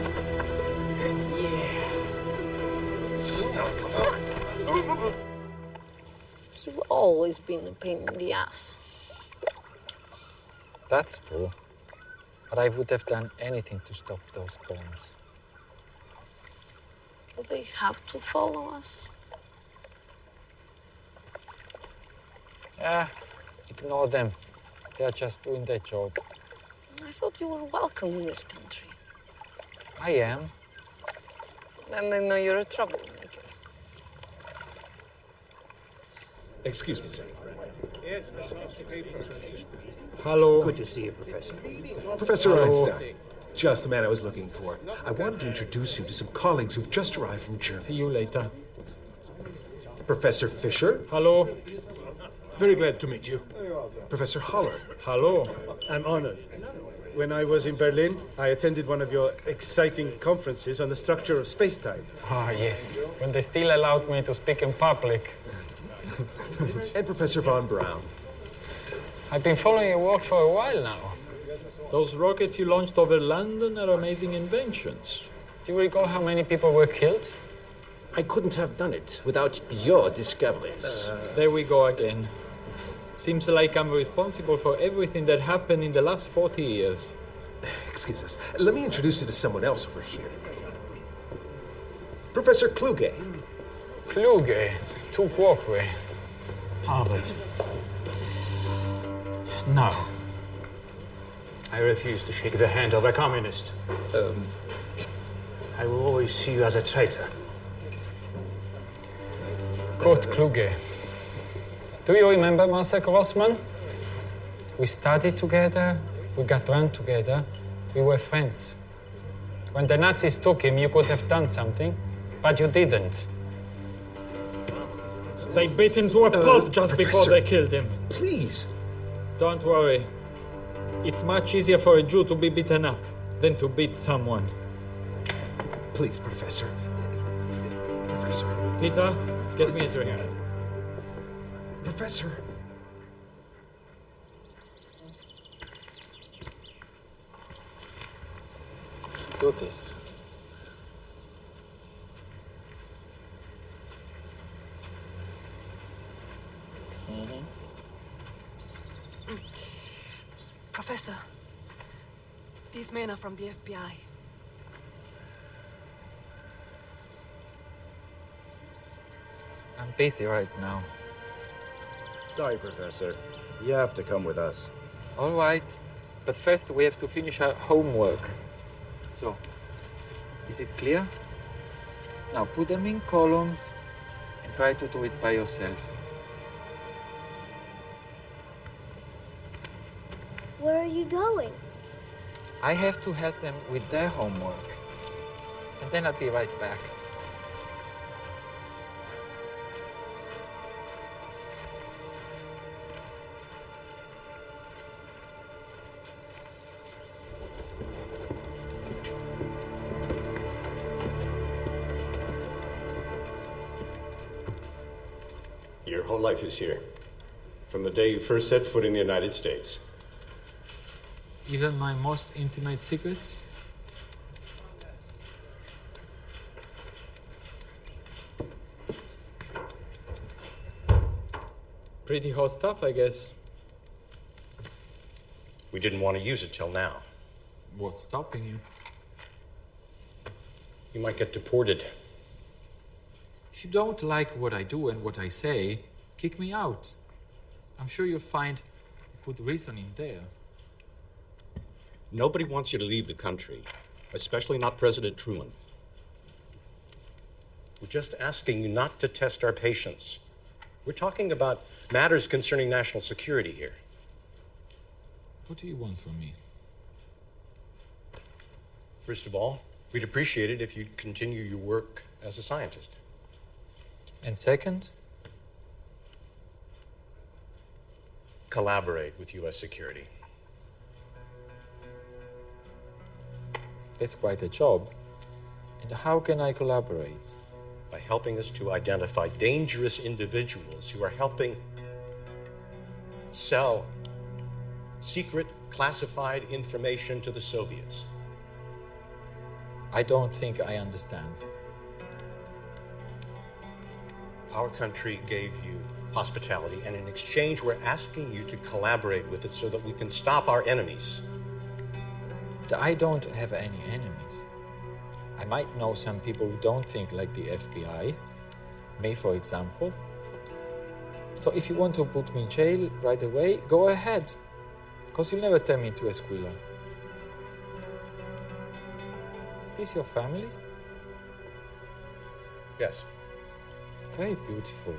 You've always been a pain in the ass. That's true. But I would have done anything to stop those bombs. Do they have to follow us? Ignore them. They are just doing their job. I thought you were welcome in this country. I am. And I know you're a troublemaker. Excuse me, sir. Hello. Good to see you, Professor. Professor Hello. Einstein. Just the man I was looking for. I wanted to introduce you to some colleagues who've just arrived from Germany. See you later. Professor Fischer. Hello. Very glad to meet you. Professor Haller. Hello. I'm honored. When I was in Berlin, I attended one of your exciting conferences on the structure of space-time. Ah, yes. When they still allowed me to speak in public. And Professor von Braun. I've been following your work for a while now. Those rockets you launched over London are amazing inventions. Do you recall how many people were killed? I couldn't have done it without your discoveries. There we go again. Seems like I'm responsible for everything that happened in the last 40 years. Excuse us. Let me introduce you to someone else over here. Professor Kluge. Kluge, tu quoque. Albert. No. I refuse to shake the hand of a communist. I will always see you as a traitor. Kurt Kluge. Do you remember Marcel Grossman? We studied together, we got drunk together, we were friends. When the Nazis took him, you could have done something, but you didn't. They beat him to a pulp just before they killed him. Please. Don't worry. It's much easier for a Jew to be beaten up than to beat someone. Please, Professor. Professor. Peter, get me a drink. Professor. Do this. Professor, these men are from the FBI. I'm busy right now. Sorry, Professor. You have to come with us. All right, but first we have to finish our homework. So, is it clear? Now put them in columns and try to do it by yourself. Where are you going? I have to help them with their homework. And then I'll be right back. Your whole life is here. From the day you first set foot in the United States. Even my most intimate secrets? Pretty hot stuff, I guess. We didn't want to use it till now. What's stopping you? You might get deported. If you don't like what I do and what I say, kick me out. I'm sure you'll find a good reason in there. Nobody wants you to leave the country, especially not President Truman. We're just asking you not to test our patience. We're talking about matters concerning national security here. What do you want from me? First of all, we'd appreciate it if you'd continue your work as a scientist. And second? Collaborate with U.S. security. That's quite a job. And how can I collaborate? By helping us to identify dangerous individuals who are helping sell secret, classified information to the Soviets. I don't think I understand. Our country gave you hospitality, and in exchange, we're asking you to collaborate with it so that we can stop our enemies. But I don't have any enemies. I might know some people who don't think like the FBI. Me, for example. So if you want to put me in jail right away, go ahead. Because you'll never turn me into a squealer. Is this your family? Yes. Very beautiful.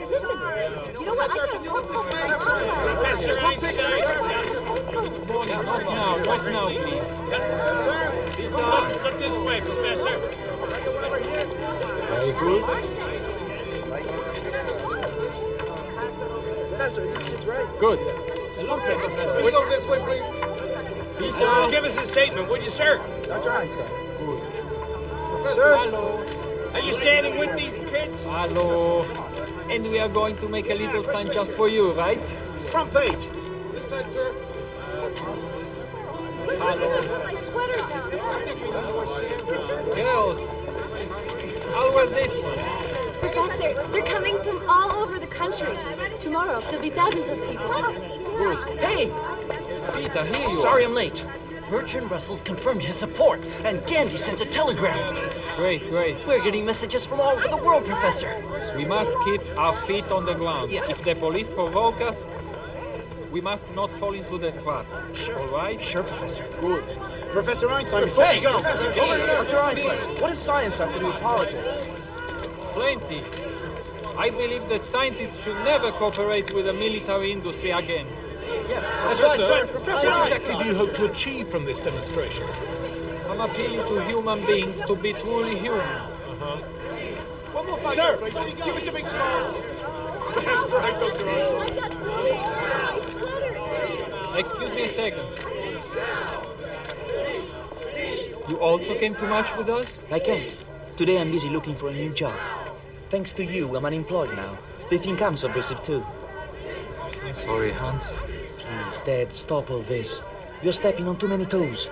Listen, you know what? I can walk this way. Professor Einstein. Right now, please. Sir, Look this way, Professor. Very good. Professor, this kid's right. Good. We go this way, please. Peter, Give us a statement, would you, sir? Dr. Einstein. Sir. Hello. Are you standing with these kids? Hello. And we are going to make a little sign just for you, right? Front page. This side, sir. Hello. my sweater down. Girls, I'll wear this one. Professor, we're coming from all over the country. Tomorrow, there'll be thousands of people. Good. Hey! Peter, here you Sorry are. I'm late. Bertrand Russell's confirmed his support, and Gandhi sent a telegram. Great, great. We're getting messages from all over the world, Professor. We must keep our feet on the ground. Yeah. If the police provoke us, we must not fall into the trap. Sure. All right? Sure, Professor. Good. Professor Einstein, before Hey, you go. Professor, Dr. Einstein, what does science have to do with politics? Plenty. I believe that scientists should never cooperate with the military industry again. Yes, That's right, sir. Professor, what exactly do you hope to achieve from this demonstration? I'm appealing to human beings to be truly human. One more fight, sir. Give us a big smile. That's right, Dr. Einstein. Excuse me a second. You also came to march with us? I can't. Today I'm busy looking for a new job. Thanks to you, I'm unemployed now. They think I'm subversive too. I'm sorry, Hans. Please, Dad, stop all this. You're stepping on too many toes.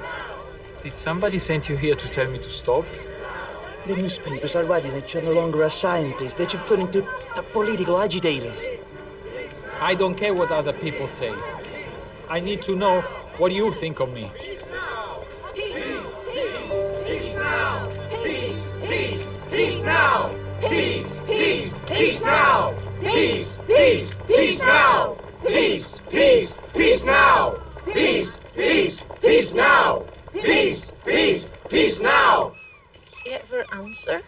Did somebody send you here to tell me to stop? The newspapers are writing that you're no longer a scientist, that you've turned into a political agitator. I don't care what other people say. I need to know what you think of me. Peace now! Peace! Peace! Peace now! Peace! Peace! Peace now! Peace! Peace! Peace now! Peace! Peace! Peace now! Peace! Peace! Peace now! Did he ever answer?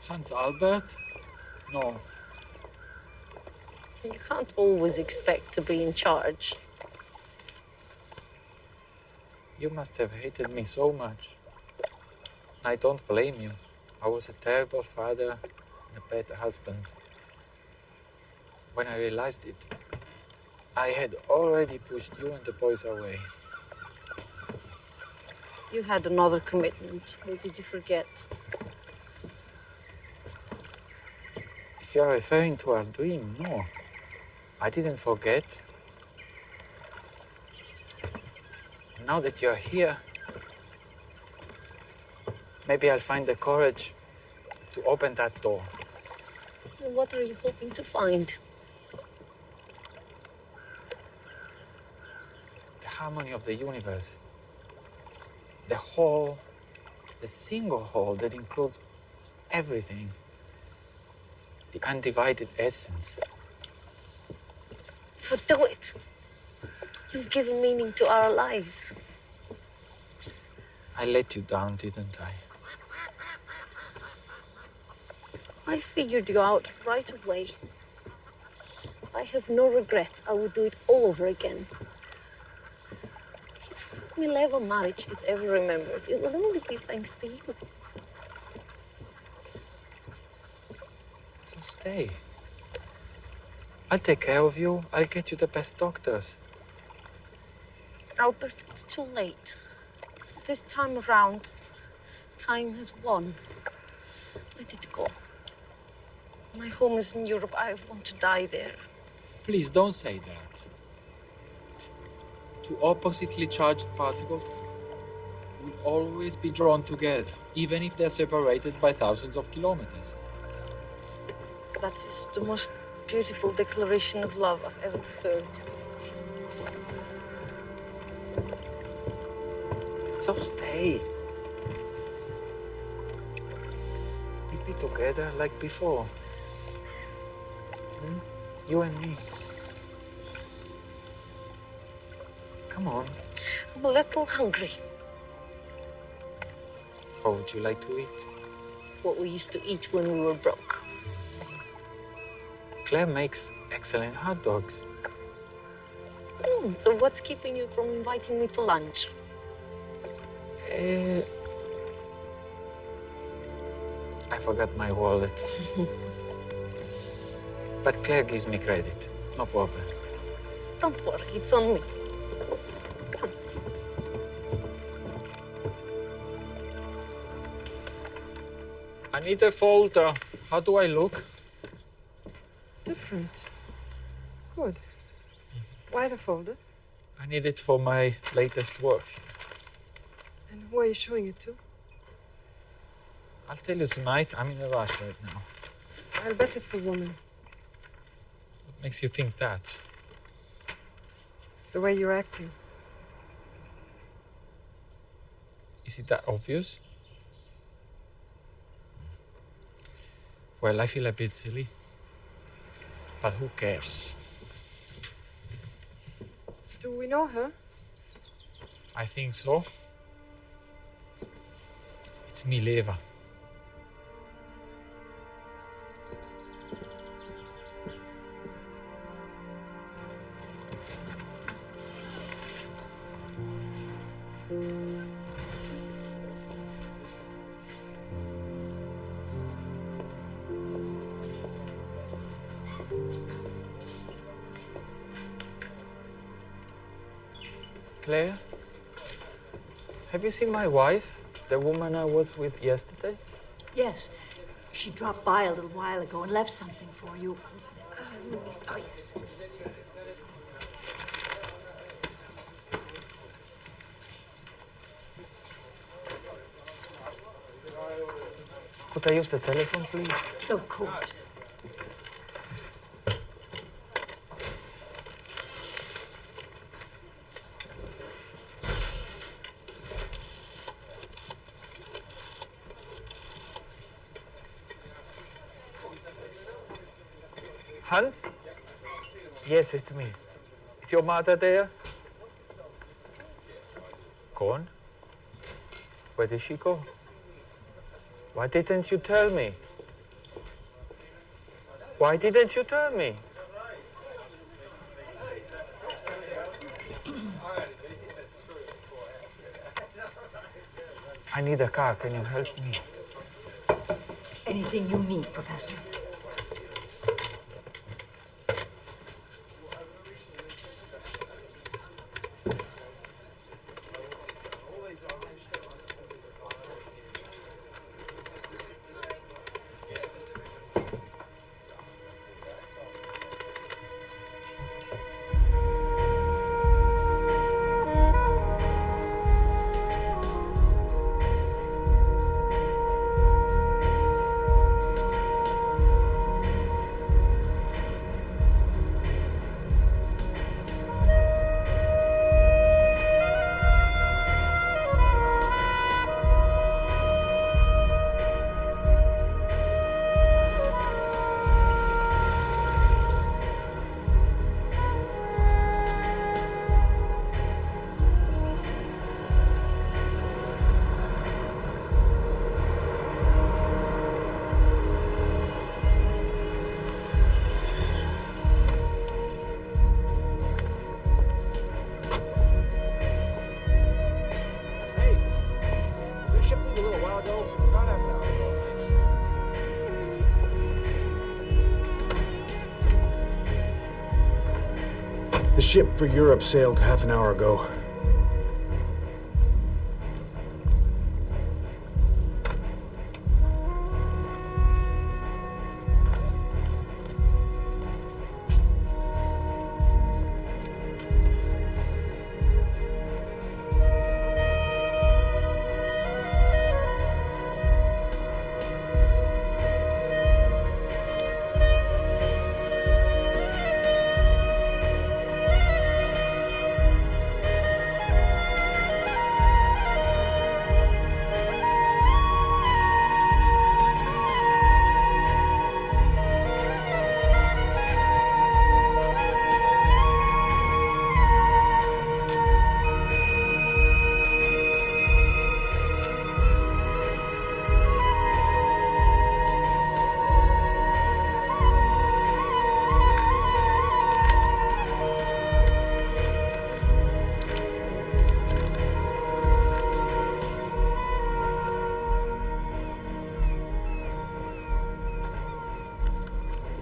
Hans Albert? No. You can't always expect to be in charge. You must have hated me so much. I don't blame you. I was a terrible father and a bad husband. When I realized it, I had already pushed you and the boys away. You had another commitment. Or did you forget? If you're referring to our dream, no. I didn't forget. Now that you're here, maybe I'll find the courage to open that door. And what are you hoping to find? The harmony of the universe. The whole, the single whole that includes everything. The undivided essence. So do it. You've given meaning to our lives. I let you down, didn't I? I figured you out right away. I have no regrets. I would do it all over again. If Mileva marriage is ever remembered, it will only be thanks to you. So stay. I'll take care of you. I'll get you the best doctors. Albert, it's too late. This time around, time has won. Let it go. My home is in Europe. I want to die there. Please don't say that. Two oppositely charged particles will always be drawn together, even if they're separated by thousands of kilometers. That is the most beautiful declaration of love I've ever heard. So stay. We'll be together like before. You and me. Come on. I'm a little hungry. What would you like to eat? What we used to eat when we were broke. Claire makes excellent hot dogs. So what's keeping you from inviting me to lunch? I forgot my wallet. But Claire gives me credit. No problem. Don't worry, it's on me. I need a folder. How do I look? Different. Good. Why the folder? I need it for my latest work. And who are you showing it to? I'll tell you tonight. I'm in a rush right now. I'll bet it's a woman. What makes you think that? The way you're acting. Is it that obvious? Well, I feel a bit silly. But who cares? Do we know her? I think so. It's Mileva. Claire, have you seen my wife, the woman I was with yesterday? Yes. She dropped by a little while ago and left something for you. Oh, yes. Could I use the telephone, please? Of course. Hans? Yes, it's me. Is your mother there? Gone? Where did she go? Why didn't you tell me? Why didn't you tell me? I need a car. Can you help me? Anything you need, Professor. The ship for Europe sailed half an hour ago.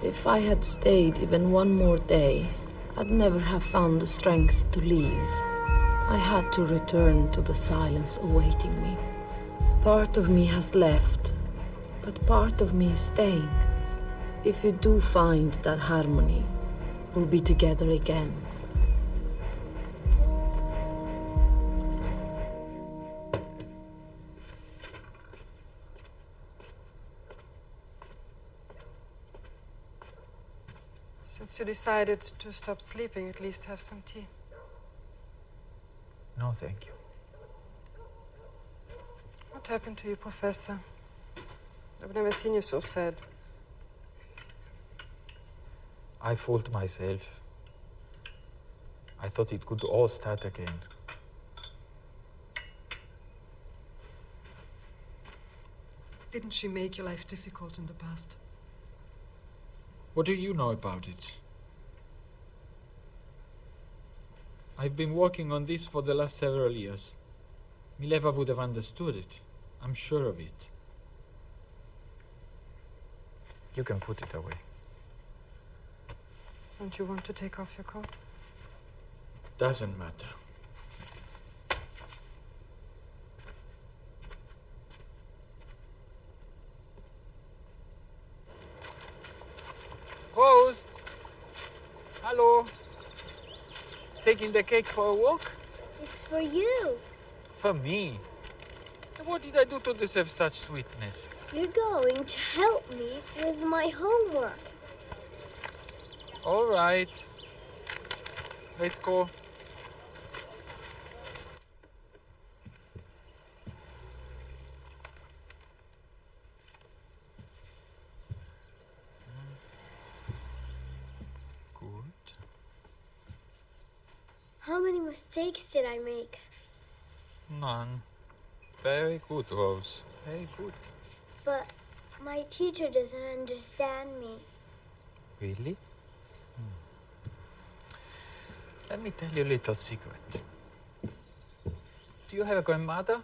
If I had stayed even one more day, I'd never have found the strength to leave. I had to return to the silence awaiting me. Part of me has left, but part of me is staying. If we do find that harmony, we'll be together again. Since you decided to stop sleeping, at least have some tea. No, thank you. What happened to you, Professor? I've never seen you so sad. I fooled myself. I thought it could all start again. Didn't she make your life difficult in the past? What do you know about it? I've been working on this for the last several years. Mileva would have understood it. I'm sure of it. You can put it away. Don't you want to take off your coat? Doesn't matter. Rose! Hello? Taking the cake for a walk? It's for you. For me? What did I do to deserve such sweetness? You're going to help me with my homework. All right. Let's go. Good. How many mistakes did I make? None. Very good, Rose. Very good. But my teacher doesn't understand me. Really? Let me tell you a little secret. Do you have a grandmother?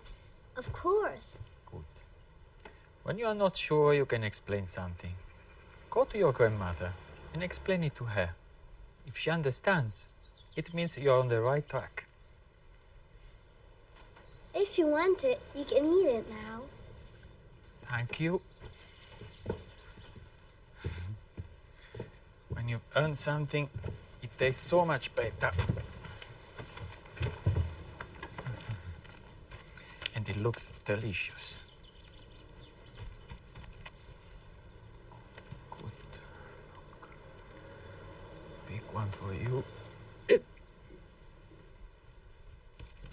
Of course. Good. When you are not sure you can explain something, go to your grandmother and explain it to her. If she understands, it means you're on the right track. If you want it, you can eat it now. Thank you. When you earn something, it tastes so much better. And it looks delicious. Good. Big one for you.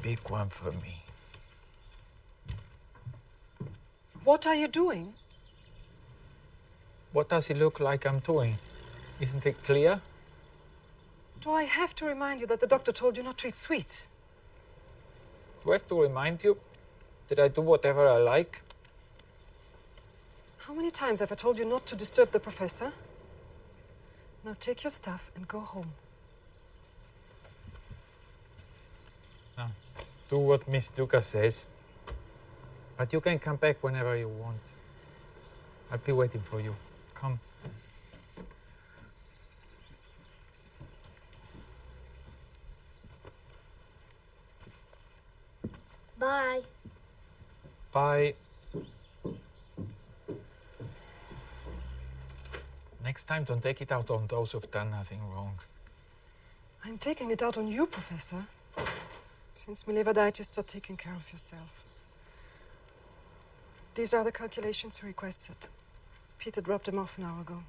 Big one for me. What are you doing? What does it look like I'm doing? Isn't it clear? Do I have to remind you that the doctor told you not to eat sweets? Do I have to remind you that I do whatever I like? How many times have I told you not to disturb the professor? Now take your stuff and go home. Now, do what Miss Duca says. But you can come back whenever you want. I'll be waiting for you. Come. Bye. Bye. Next time, don't take it out on those who've done nothing wrong. I'm taking it out on you, Professor. Since Mileva died, you stopped taking care of yourself. These are the calculations you requested. Peter dropped them off an hour ago.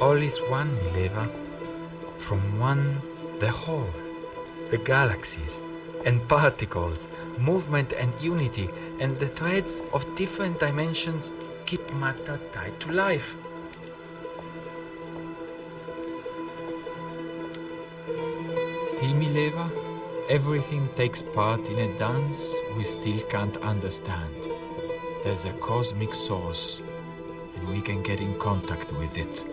All is one, Mileva. From one, the whole. The galaxies and particles, movement and unity, and the threads of different dimensions keep matter tied to life. See, Mileva? Everything takes part in a dance we still can't understand. There's a cosmic source, and we can get in contact with it.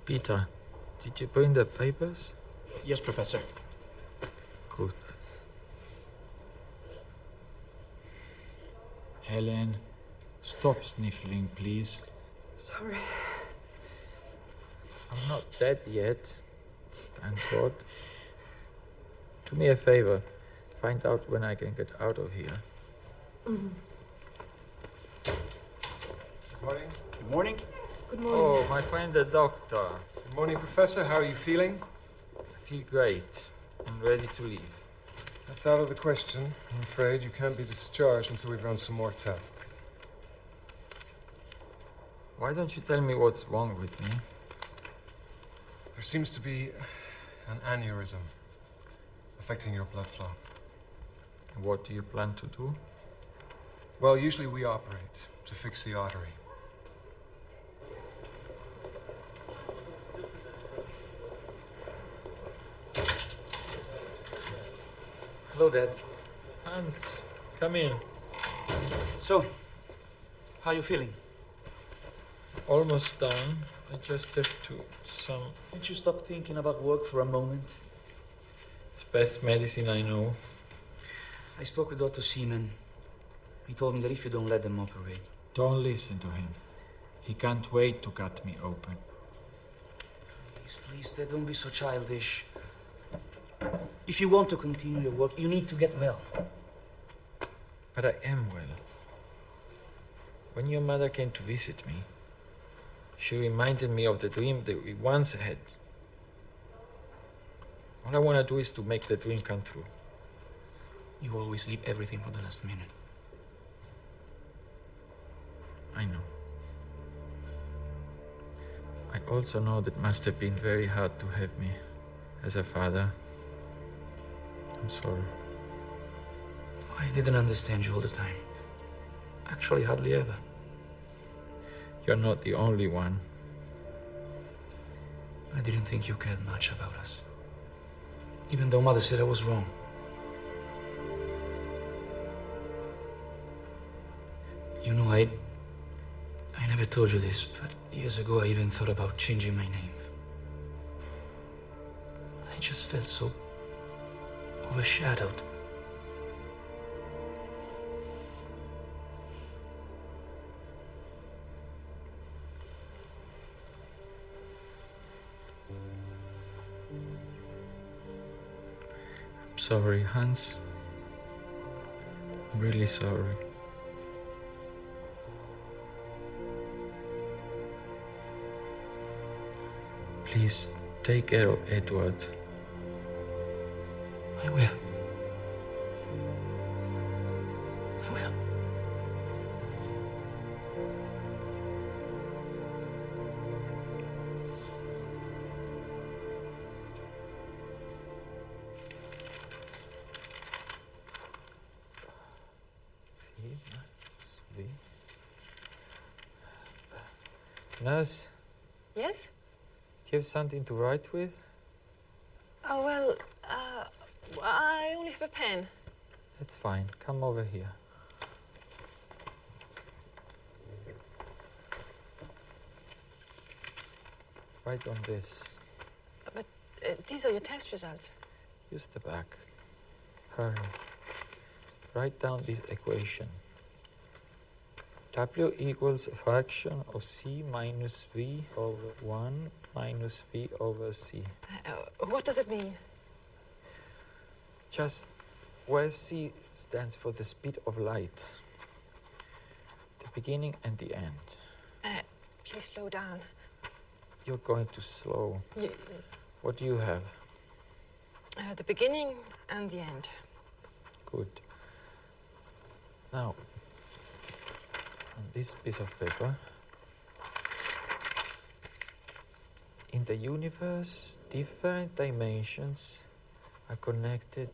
Peter, did you bring the papers? Yes, Professor. Good. Helen, stop sniffling, please. Sorry. I'm not dead yet. Thank God. Do me a favor. Find out when I can get out of here. Mm. Good morning. Good morning. Good morning. Oh, my friend the doctor. Good morning, Professor. How are you feeling? I feel great and ready to leave. That's out of the question. I'm afraid you can't be discharged until we've run some more tests. Why don't you tell me what's wrong with me? There seems to be an aneurysm affecting your blood flow. What do you plan to do? Well, usually we operate to fix the artery. Hello, Dad. Hans, come in. So, how are you feeling? Almost done. I just have to Can't you stop thinking about work for a moment? It's the best medicine I know. I spoke with Dr. Seaman. He told me that if you don't let them operate... Don't listen to him. He can't wait to cut me open. Please, Dad, don't be so childish. If you want to continue your work, you need to get well. But I am well. When your mother came to visit me, she reminded me of the dream that we once had. All I want to do is to make the dream come true. You always leave everything for the last minute. I know. I also know that must have been very hard to have me as a father. I'm sorry. I didn't understand you all the time. Actually, hardly ever. You're not the only one. I didn't think you cared much about us. Even though Mother said I was wrong. You know, I never told you this, but years ago I even thought about changing my name. I just felt so overshadowed. I'm sorry, Hans. I'm really sorry. Please take care of Edward. I will. I will. Nurse, Yes? do you have something to write with? Oh, well, I only have a pen. That's fine. Come over here. Write on this. But these are your test results. Use the back. Hurry. Write down this equation. W equals a fraction of C minus V over 1 minus V over C. What does it mean? Just where C stands for the speed of light. The beginning and the end. Please slow down. You're going too slow. What do you have? The beginning and the end. Good. Now, on this piece of paper, in the universe, different dimensions are connected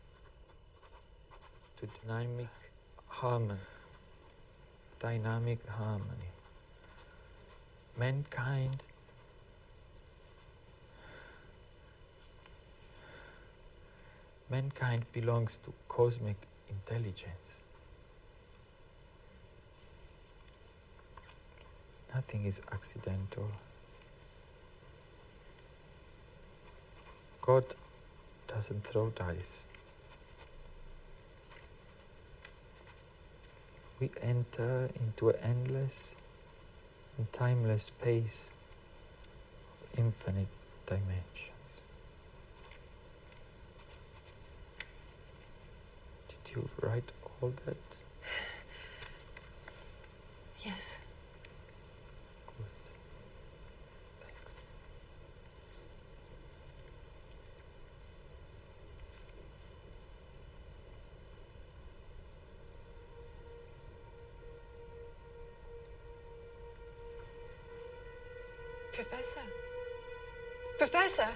to dynamic harmony. Mankind belongs to cosmic intelligence. Nothing is accidental. God doesn't throw dice. We enter into an endless and timeless space of infinite dimensions. Did you write all that? Yes. Professor? Professor?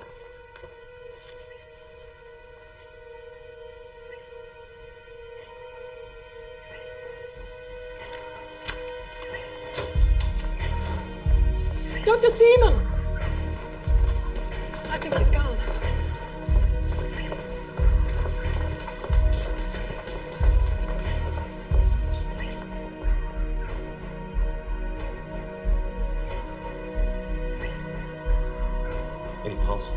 Dr. Seaman! I think he's gone. Any pulse?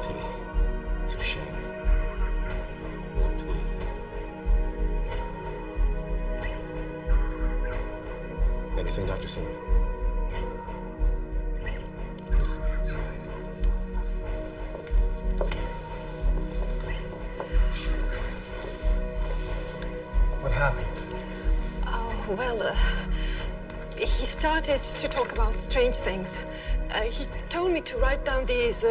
Pity. It's a shame. What pity. Anything, Dr. Seaman? What happened? Oh, well, he started to talk about strange things. He told me to write down these,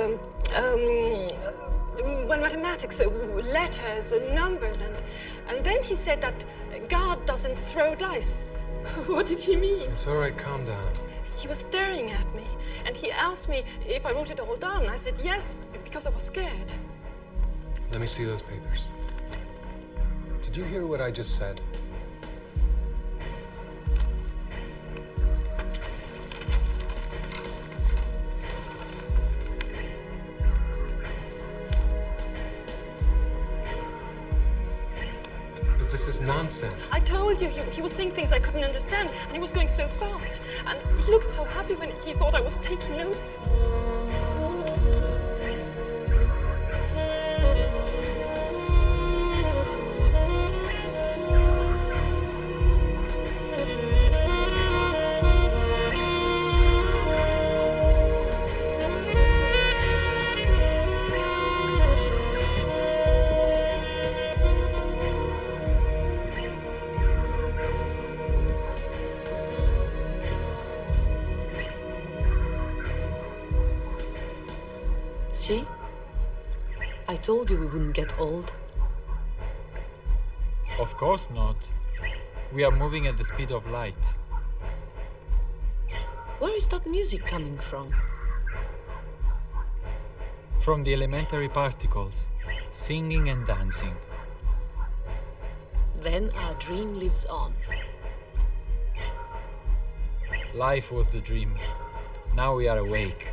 mathematics, letters and numbers, and then he said that God doesn't throw dice. What did he mean? It's all right, calm down. He was staring at me, and he asked me if I wrote it all down. I said yes, because I was scared. Let me see those papers. Did you hear what I just said? But this is nonsense. I told you, he was saying things I couldn't understand, and he was going so fast. And he looked so happy when he thought I was taking notes. See? I told you we wouldn't get old. Of course not. We are moving at the speed of light. Where is that music coming from? From the elementary particles, singing and dancing. Then our dream lives on. Life was the dream. Now we are awake.